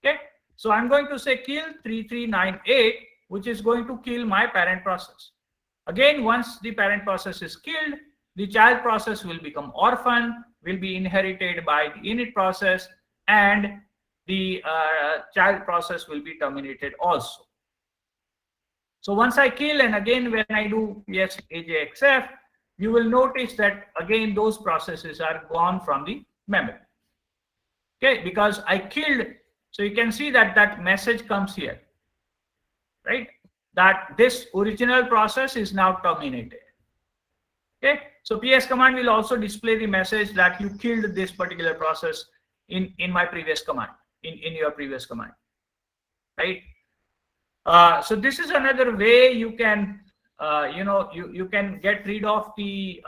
Okay, so I'm going to say kill 3398, which is going to kill my parent process. Again, once the parent process is killed, the child process will become orphan, will be inherited by the init process, and the child process will be terminated also. So once I kill, and again when I do ps ajxf, you will notice that again those processes are gone from the memory. Okay, because I killed, so you can see that that message comes here, right? That this original process is now terminated. Okay, so ps command will also display the message that you killed this particular process in my previous command, in your previous command, right? So this is another way you can you can get rid of the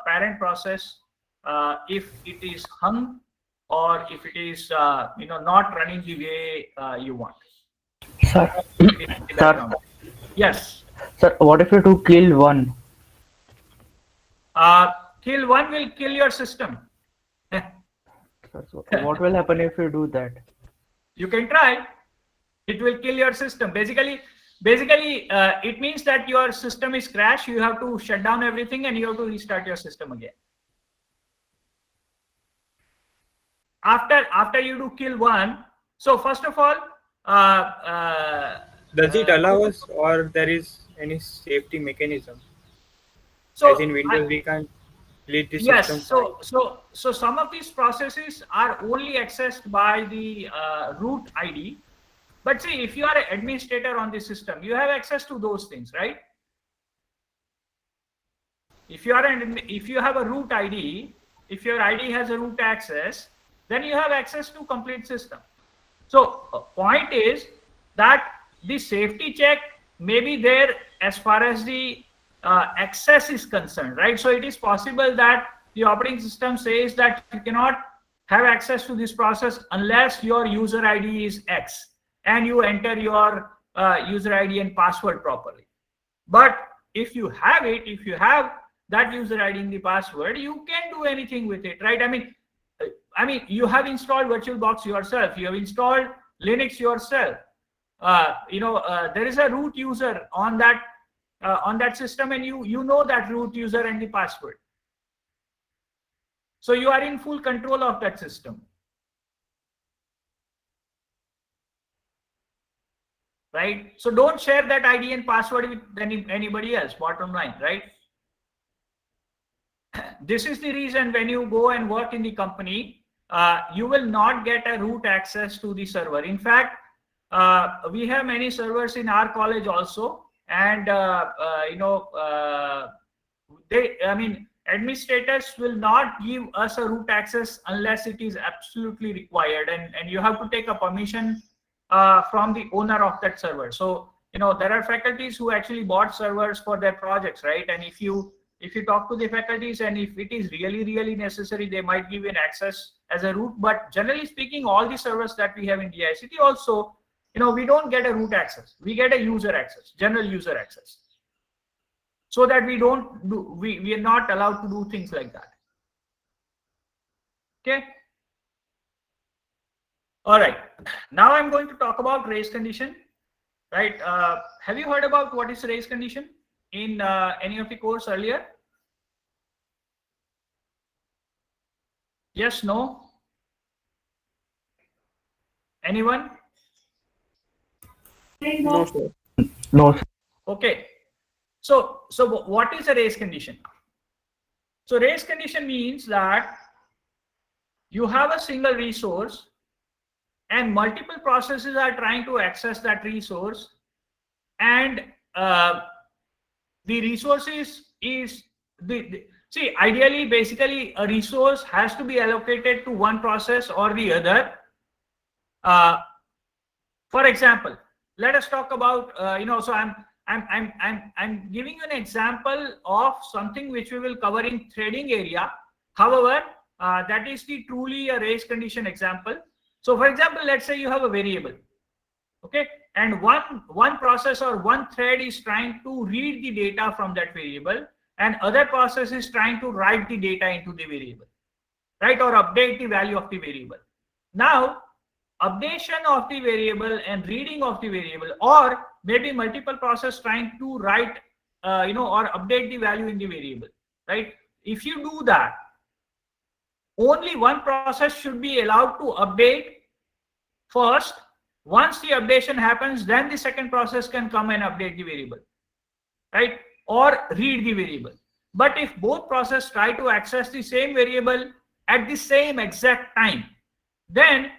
parent process if it is hung or if it is not running the way you want. Sir, sir, yes. sir, what if you do kill one? Kill one will kill your system. Sir, so what will happen if you do that? You can try. It will kill your system. Basically, it means that your system is crashed. You have to shut down everything and you have to restart your system again. After you do kill one, so first of all, does it allow us, or there is any safety mechanism? So as in Windows, we can't delete the yes, system. so some of these processes are only accessed by the root ID. But see, if you are an administrator on the system, you have access to those things, right? If you have a root ID, if your ID has a root access, then you have access to complete system. So point is that the safety check may be there as far as the access is concerned, right? So it is possible that the operating system says that you cannot have access to this process unless your user ID is X and you enter your user ID and password properly. But if you have it, if you have that user ID in the password, you can do anything with it, right? I mean, you have installed VirtualBox yourself, you have installed Linux yourself. there is a root user on that system, and you know that root user and the password. So you are in full control of that system. Right? So don't share that ID and password with anybody else, bottom line, right? This is the reason when you go and work in the company, you will not get a root access to the server. In fact, we have many servers in our college also, and administrators will not give us a root access unless it is absolutely required, and you have to take a permission from the owner of that server. So there are faculties who actually bought servers for their projects, right? And if you talk to the faculties, and if it is really necessary, they might give you an access as a root. But generally speaking, all the servers that we have in DAIICT also, we don't get a root access. We get a user access, general user access, so that we are not allowed to do things like that. Okay. All right. Now I'm going to talk about race condition. Right. Have you heard about what is race condition in any of the course earlier? Yes, no? Anyone? No, sir. No, sir. Okay. So what is a race condition? So race condition means that you have a single resource and multiple processes are trying to access that resource, and the resources is see, ideally, basically a resource has to be allocated to one process or the other. For example, let us talk about so I'm giving you an example of something which we will cover in threading area. However, that is the truly a race condition example. So for example, let's say you have a variable, okay, and one process or one thread is trying to read the data from that variable, and other process is trying to write the data into the variable, right, or update the value of the variable. Now, updation of the variable and reading of the variable, or maybe multiple process trying to write, or update the value in the variable, right? If you do that, only one process should be allowed to update first. Once the updation happens, then the second process can come and update the variable, right, or read the variable. But if both processes try to access the same variable at the same exact time, then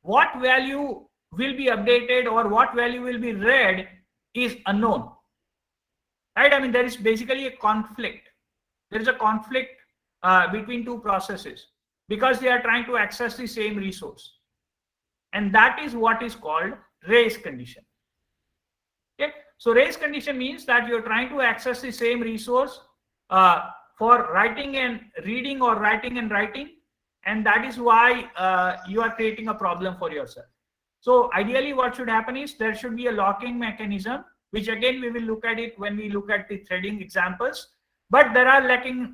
what value will be updated or what value will be read is unknown, right? I mean, there is basically a conflict. There is a conflict between two processes because they are trying to access the same resource, and that is what is called race condition. Okay, so race condition means that you're trying to access the same resource for writing and reading, or writing and writing, and that is why you are creating a problem for yourself. So ideally what should happen is there should be a locking mechanism, which again we will look at it when we look at the threading examples. But there are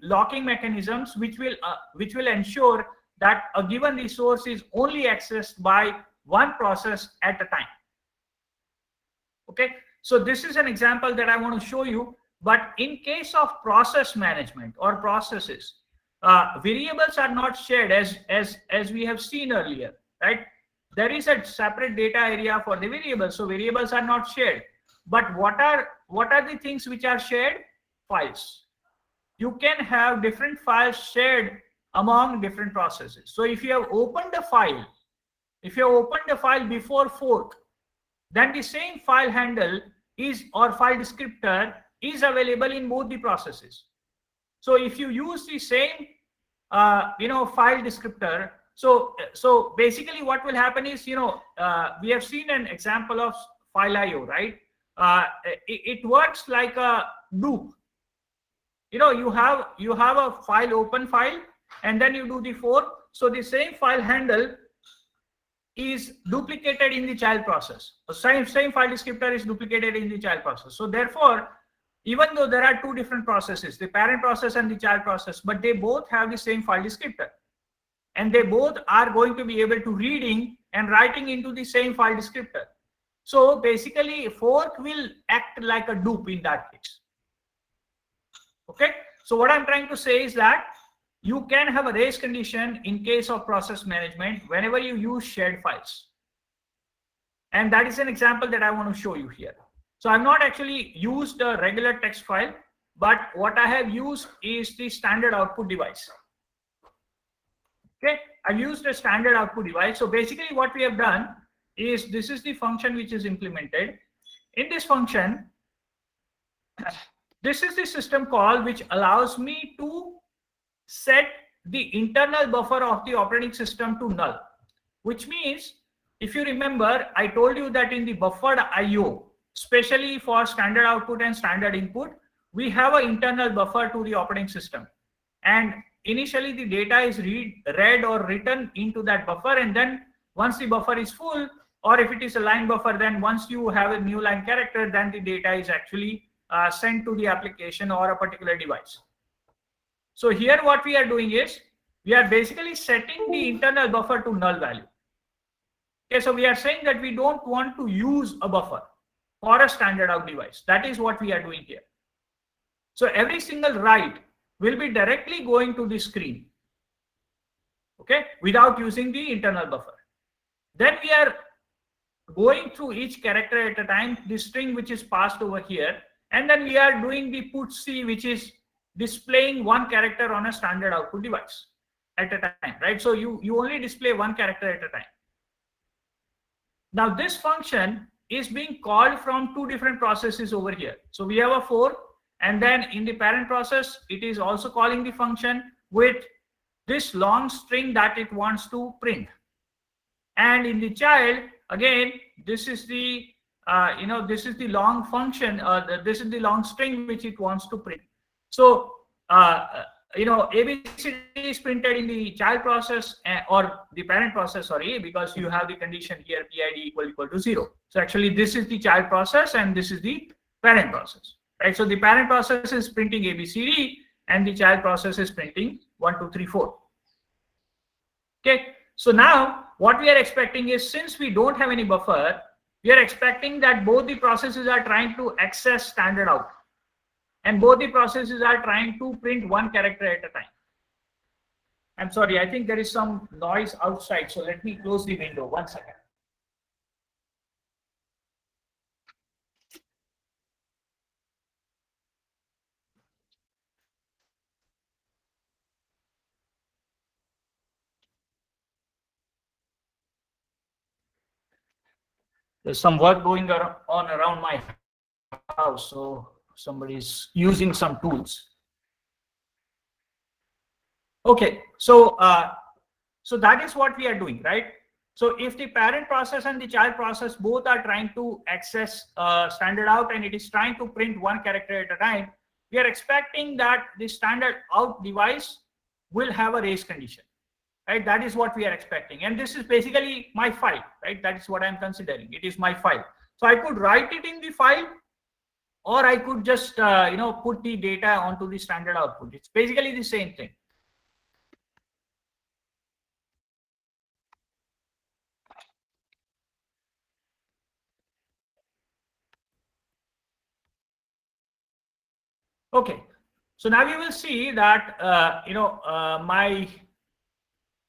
locking mechanisms which will ensure that a given resource is only accessed by one process at a time. Okay, so this is an example that I want to show you. But in case of process management or processes, variables are not shared as we have seen earlier, right? There is a separate data area for the variables, so variables are not shared. But what are the things which are shared? Files. You can have different files shared among different processes. So if you have opened a file, before fork, then the same file handle is, or file descriptor is available in both the processes. So if you use the same file descriptor, so basically what will happen is, we have seen an example of file IO, right? It works like a loop. You have a file, open file, and then you do the fork. So the same file handle is duplicated in the child process. The same file descriptor is duplicated in the child process. So therefore, even though there are two different processes, the parent process and the child process, but they both have the same file descriptor, and they both are going to be able to reading and writing into the same file descriptor. So basically fork will act like a dupe in that case. Okay, so what I'm trying to say is that you can have a race condition in case of process management whenever you use shared files. And that is an example that I want to show you here. So I've not actually used a regular text file, but what I have used is the standard output device. Okay, I've used a standard output device. So basically what we have done is this is the function which is implemented. In this function, this is the system call which allows me to set the internal buffer of the operating system to null, which means if you remember, I told you that in the buffered IO, especially for standard output and standard input, we have an internal buffer to the operating system. And initially the data is read or written into that buffer. And then once the buffer is full, or if it is a line buffer, then once you have a new line character, then the data is actually sent to the application or a particular device. So here what we are doing is we are basically setting the internal buffer to null value. Okay, so we are saying that we don't want to use a buffer for a standard out device. That is what we are doing here. So every single write will be directly going to the screen, okay, without using the internal buffer. Then we are going through each character at a time, the string which is passed over here, and then we are doing the put C, which is displaying one character on a standard output device at a time, right? So you only display one character at a time. Now this function is being called from two different processes over here. So we have a fork, and then in the parent process, it is also calling the function with this long string that it wants to print. And in the child, again, this is the this is the long function, this is the long string which it wants to print. So ABCD is printed in the child process or the parent process, sorry, because you have the condition here PID equal to 0. So actually this is the child process and this is the parent process, right? So the parent process is printing ABCD and the child process is printing 1, 2, 3, 4. Okay, so now what we are expecting is, since we don't have any buffer, we are expecting that both the processes are trying to access standard out. And both the processes are trying to print one character at a time. I'm sorry, I think there is some noise outside. So let me close the window. 1 second. There's some work going on around my house. So somebody's using some tools. Okay, so so that is what we are doing, right? So if the parent process and the child process both are trying to access standard out and it is trying to print one character at a time, we are expecting that the standard out device will have a race condition, right? That is what we are expecting. And this is basically my file, right? That is what I'm considering. It is my file. So I could write it in the file, or I could just put the data onto the standard output. It's basically the same thing. Okay, so now you will see that my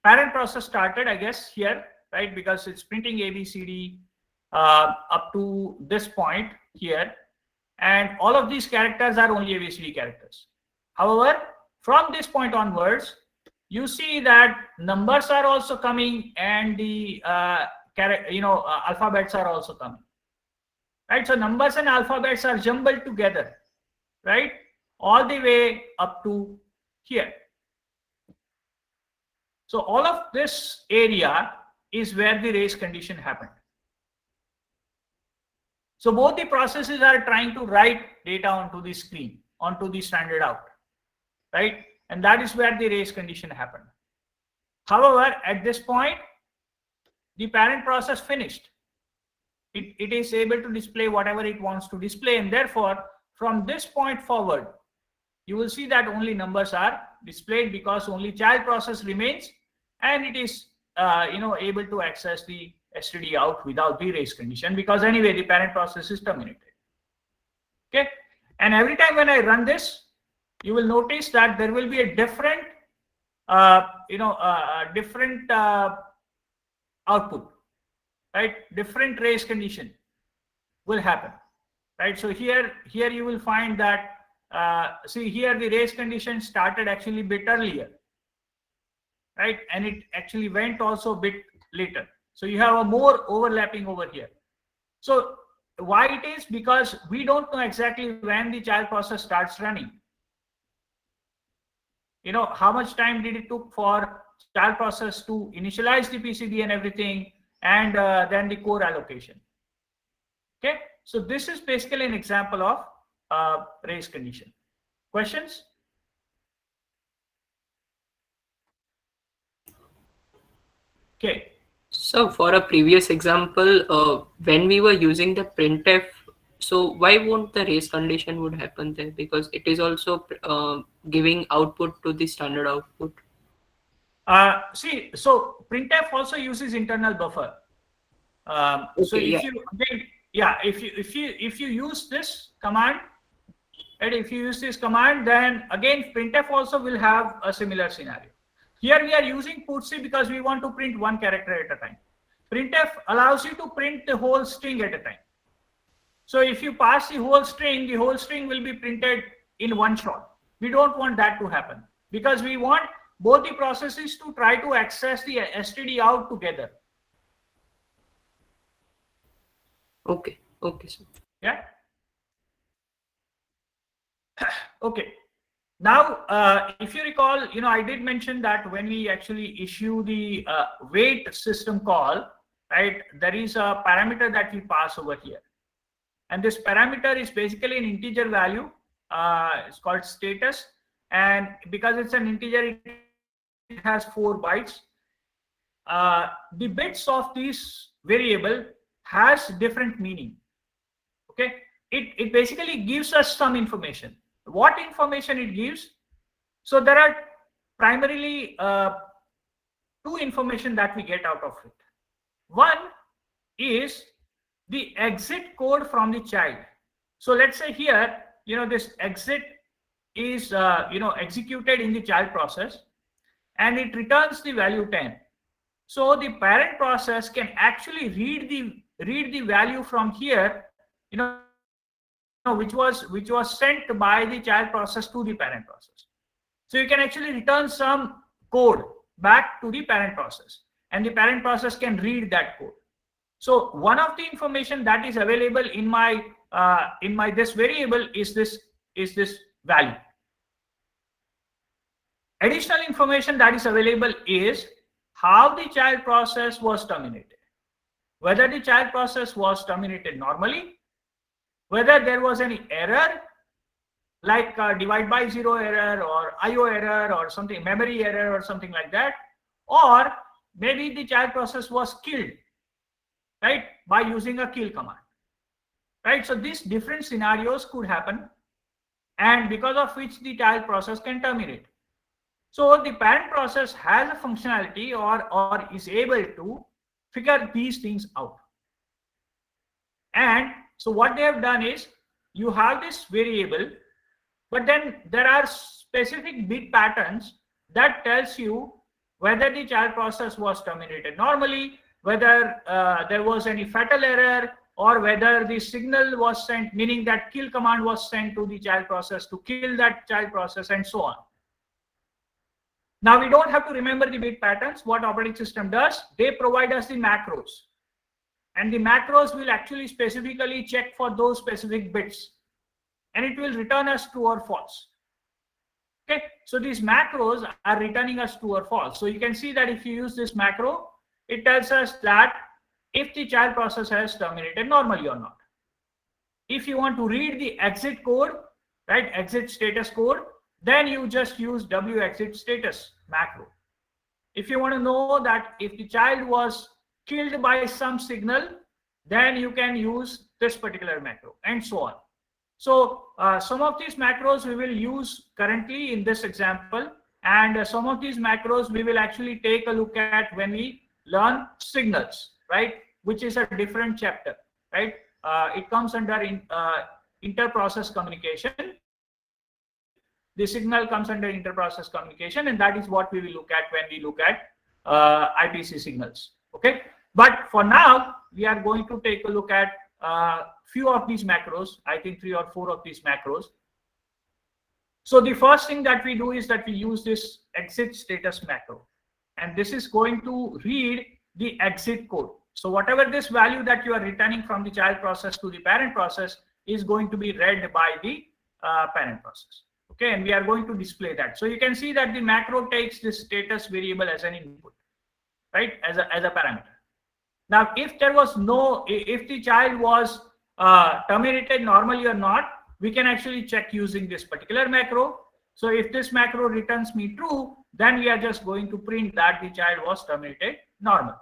parent process started, I guess, here, right? Because it's printing ABCD up to this point here. And all of these characters are only ABCD characters. However, from this point onwards, you see that numbers are also coming and the alphabets are also coming, right? So numbers and alphabets are jumbled together, right? All the way up to here. So all of this area is where the race condition happened. So both the processes are trying to write data onto the screen, onto the standard out, right? And that is where the race condition happened. However, at this point, the parent process finished. It is able to display whatever it wants to display, and therefore, from this point forward, you will see that only numbers are displayed because only child process remains, and it is able to access the STD out without the race condition, because anyway the parent process is terminated. Okay, and every time when I run this, you will notice that there will be a different different output, right? Different race condition will happen, right? So here you will find that see here the race condition started actually a bit earlier, right? And it actually went also a bit later. So you have a more overlapping over here. So why it is? Because we don't know exactly when the child process starts running. You know, how much time did it took for child process to initialize the PCB and everything, and then the core allocation. Okay, so this is basically an example of race condition. Questions? Okay. So for a previous example, when we were using the printf, so why won't the race condition would happen there? Because it is also giving output to the standard output. See, so printf also uses internal buffer. So if you again, yeah, if you use this command, right? If you use this command, then again printf also will have a similar scenario. Here we are using putc because we want to print one character at a time. Printf allows you to print the whole string at a time. So if you pass the whole string will be printed in one shot. We don't want that to happen, because we want both the processes to try to access the STD out together. Okay, sir. Yeah. Okay. Now, if you recall, I did mention that when we actually issue the wait system call, right, there is a parameter that we pass over here. And this parameter is basically an integer value. It's called status. And because it's an integer, it has 4 bytes. The bits of this variable has different meaning. Okay. It basically gives us some information. What information it gives? So there are primarily 2 information that we get out of it. One is the exit code from the child. So let's say here, this exit is executed in the child process, and it returns the value 10. So the parent process can actually read the value from here, which was sent by the child process to the parent process. So you can actually return some code back to the parent process, and the parent process can read that code. So one of the information that is available in my this variable is this value. Additional information that is available is how the child process was terminated, whether the child process was terminated normally, whether there was any error like divide by 0 error or IO error or something, memory error or something like that, or maybe the child process was killed, right, by using a kill command, right? So these different scenarios could happen, and because of which the child process can terminate. So the parent process has a functionality or is able to figure these things out. And so what they have done is, you have this variable, but then there are specific bit patterns that tells you whether the child process was terminated normally, whether there was any fatal error, or whether the signal was sent, meaning that kill command was sent to the child process to kill that child process, and so on. Now we don't have to remember the bit patterns. What operating system does, they provide us the macros, and the macros will actually specifically check for those specific bits, and it will return us true or false. Okay, so these macros are returning us true or false. So you can see that if you use this macro, it tells us that if the child process has terminated normally or not. If you want to read the exit code, right, exit status code, then you just use wexit status macro. If you want to know that if the child was killed by some signal, then you can use this particular macro, and so on. So some of these macros we will use currently in this example, and some of these macros we will actually take a look at when we learn signals, right? which is a different chapter, right? It comes under inter-process communication. The signal comes under inter-process communication, and that is what we will look at when we look at IPC signals. Okay, but for now we are going to take a look at few of these macros. I think 3 or 4 of these macros. So the first thing that we do is that we use this exit status macro, and this is going to read the exit code. So whatever this value that you are returning from the child process to the parent process is going to be read by the parent process. Okay, and we are going to display that. So you can see that the macro takes this status variable as an input, right, as a parameter. Now, if there was no, if the child was terminated normally or not, we can actually check using this particular macro. So if this macro returns me true, then we are just going to print that the child was terminated normal.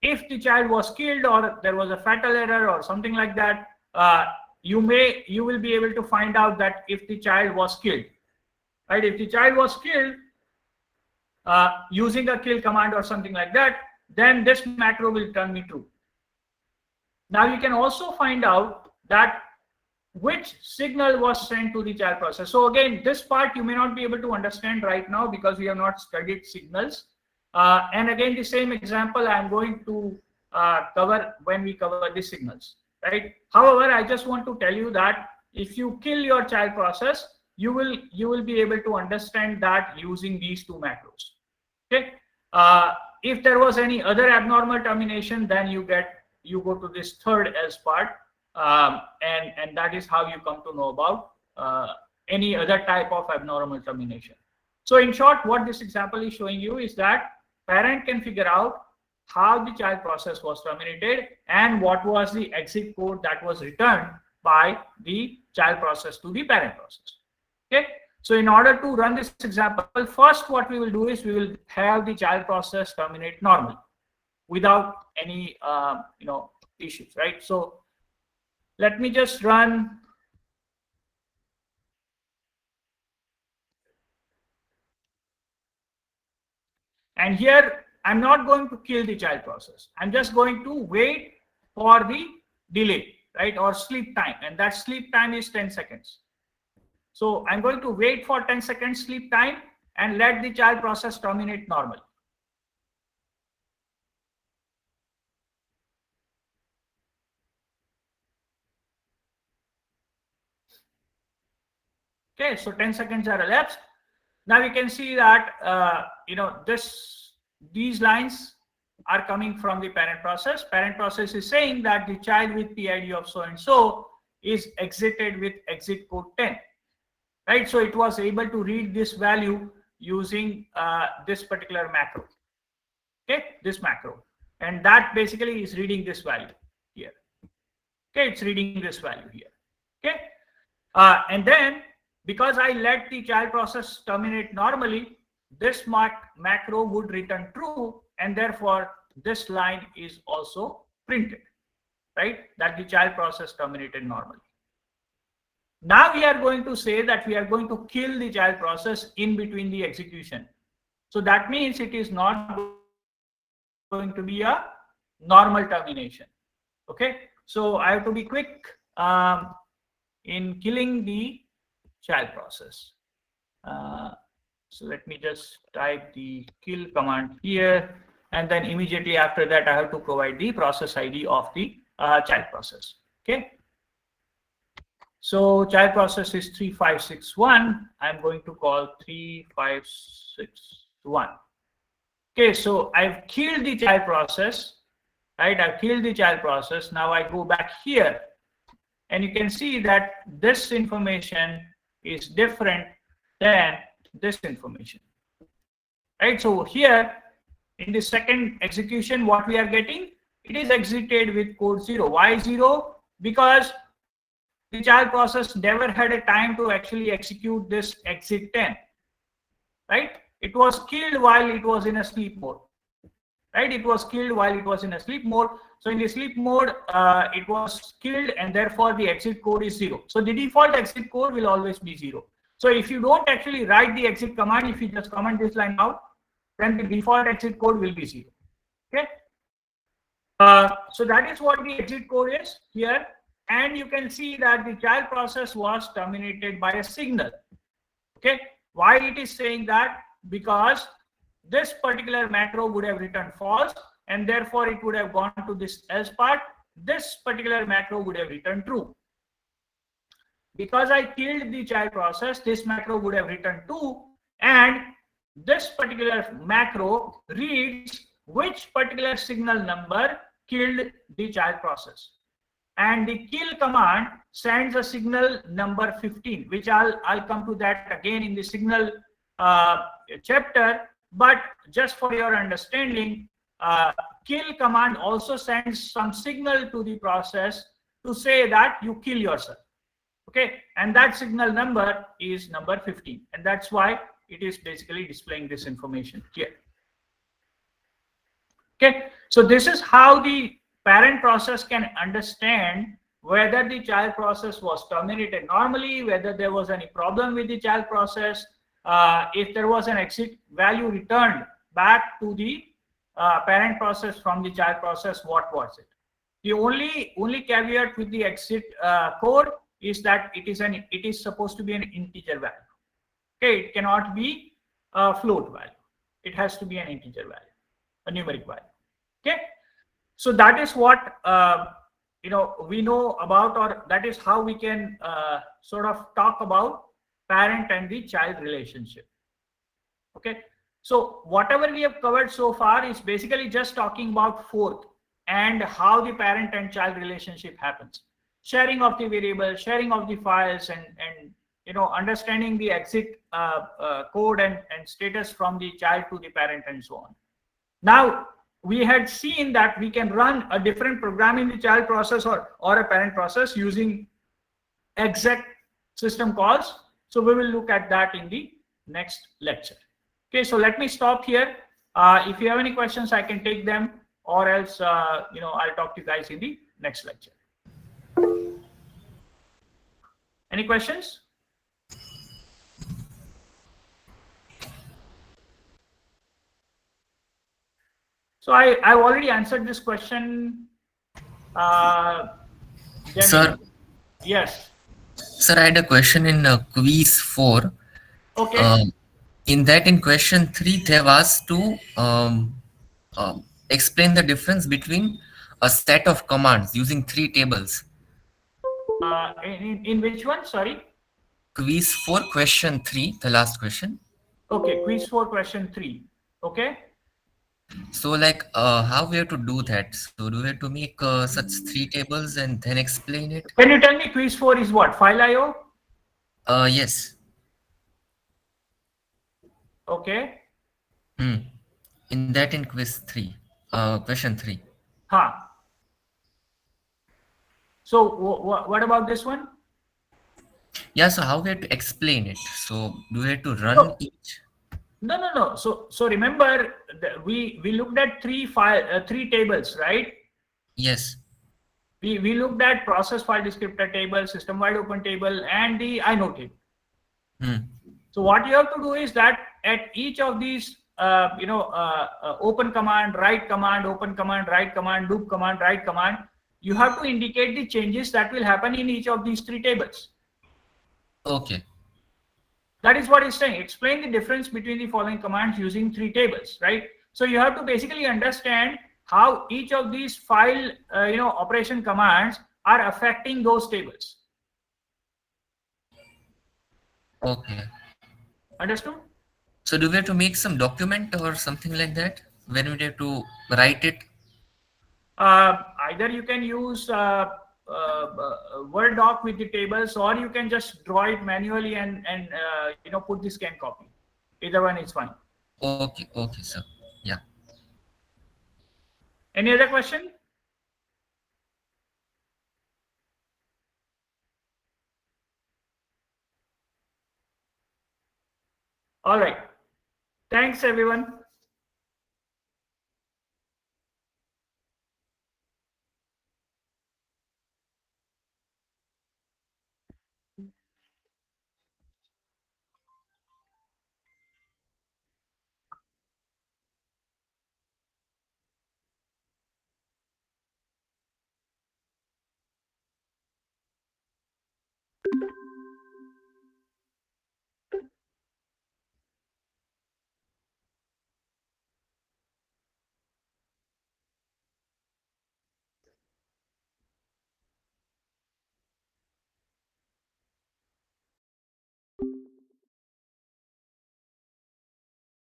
If the child was killed or there was a fatal error or something like that, you will be able to find out that if the child was killed, right? If the child was killed using a kill command or something like that, then this macro will turn me true. Now you can also find out that which signal was sent to the child process. So again, this part you may not be able to understand right now because we have not studied signals. And again, the same example I'm going to cover when we cover the signals, right? However, I just want to tell you that if you kill your child process, you will be able to understand that using these 2 macros. Okay. If there was any other abnormal termination, then you go to this third else part, and that is how you come to know about any other type of abnormal termination. So in short, what this example is showing you is that parent can figure out how the child process was terminated and what was the exit code that was returned by the child process to the parent process. Okay. So in order to run this example, first what we will do is we will have the child process terminate normally without any issues, right? So let me just run. And here I'm not going to kill the child process. I'm just going to wait for the delay, right, or sleep time, and that sleep time is 10 seconds. So I'm going to wait for 10 seconds sleep time and let the child process terminate normally. Okay, so 10 seconds are elapsed. Now we can see that these lines are coming from the parent process. Parent process is saying that the child with PID of so and so is exited with exit code 10. Right, so it was able to read this value using this particular macro. Okay, this macro, and that basically is reading this value here. Okay, it's reading this value here. Okay, and then because I let the child process terminate normally, this macro would return true, and therefore this line is also printed, right? That the child process terminated normally. Now we are going to say that we are going to kill the child process in between the execution. So that means it is not going to be a normal termination. Okay, so I have to be quick in killing the child process. So let me just type the kill command here, and then immediately after that I have to provide the process ID of the child process. Okay. So child process is 3561. I'm going to call 3561. Okay, so I've killed the child process, right? I've killed the child process. Now I go back here, and you can see that this information is different than this information, right? So here in the second execution, what we are getting, it is exited with code 0. Why 0? Because the child process never had a time to actually execute this exit 10, right? It was killed while it was in a sleep mode, right? It was killed while it was in a sleep mode. So in the sleep mode, it was killed, and therefore the exit code is 0. So the default exit code will always be 0. So if you don't actually write the exit command, if you just comment this line out, then the default exit code will be 0. Okay. So that is what the exit code is here. And you can see that the child process was terminated by a signal. Okay. Why it is saying that? Because this particular macro would have returned false, and therefore it would have gone to this else part. This particular macro would have returned true. Because I killed the child process, this macro would have returned 2, and this particular macro reads which particular signal number killed the child process. And the kill command sends a signal number 15, which I'll come to that again in the signal chapter. But just for your understanding, kill command also sends some signal to the process to say that you kill yourself. Okay, and that signal number is number 15, and that's why it is basically displaying this information here. Okay, so this is how the parent process can understand whether the child process was terminated normally, whether there was any problem with the child process, if there was an exit value returned back to the parent process from the child process, what was it? The only caveat with the exit code is that it is supposed to be an integer value. Okay, it cannot be a float value. It has to be an integer value, a numeric value. Okay, so that is what we know about, or that is how we can sort of talk about parent and the child relationship. Okay, so whatever we have covered so far is basically just talking about fork and how the parent and child relationship happens. Sharing of the variables, sharing of the files, and understanding the exit code and status from the child to the parent and so on. Now we had seen that we can run a different program in the child process or a parent process using exact system calls. So we will look at that in the next lecture. Okay, so let me stop here. If you have any questions, I can take them, or else I'll talk to you guys in the next lecture. Any questions? So I've already answered this question. Sir. Yes. Sir, I had a question in quiz 4. Okay. In question 3, they've asked to explain the difference between a set of commands using 3 tables. In which one? Sorry. Quiz 4, question 3, the last question. Okay, quiz 4, question 3. Okay. So, like, how we have to do that? So, do we have to make such 3 tables and then explain it? Can you tell me quiz 4 is what? File IO? Yes. Okay. In quiz 3, question 3. Huh. So, what about this one? Yeah, so how we have to explain it? So, do we have to run each? No. So remember, we looked at three tables, right? Yes. We looked at process file descriptor table, system wide open table, and the inode table. So what you have to do is that at each of these, open command, write command, open command, write command, loop command, write command, you have to indicate the changes that will happen in each of these 3 tables. Okay. That is what it's saying. Explain the difference between the following commands using 3 tables, right? So you have to basically understand how each of these file, operation commands are affecting those tables. Okay. Understood? So do we have to make some document or something like that when we have to write it? Either you can use Word doc with the tables, or you can just draw it manually and put the scan copy. Either one is fine. Okay, sir. Yeah. Any other question? All right. Thanks, everyone.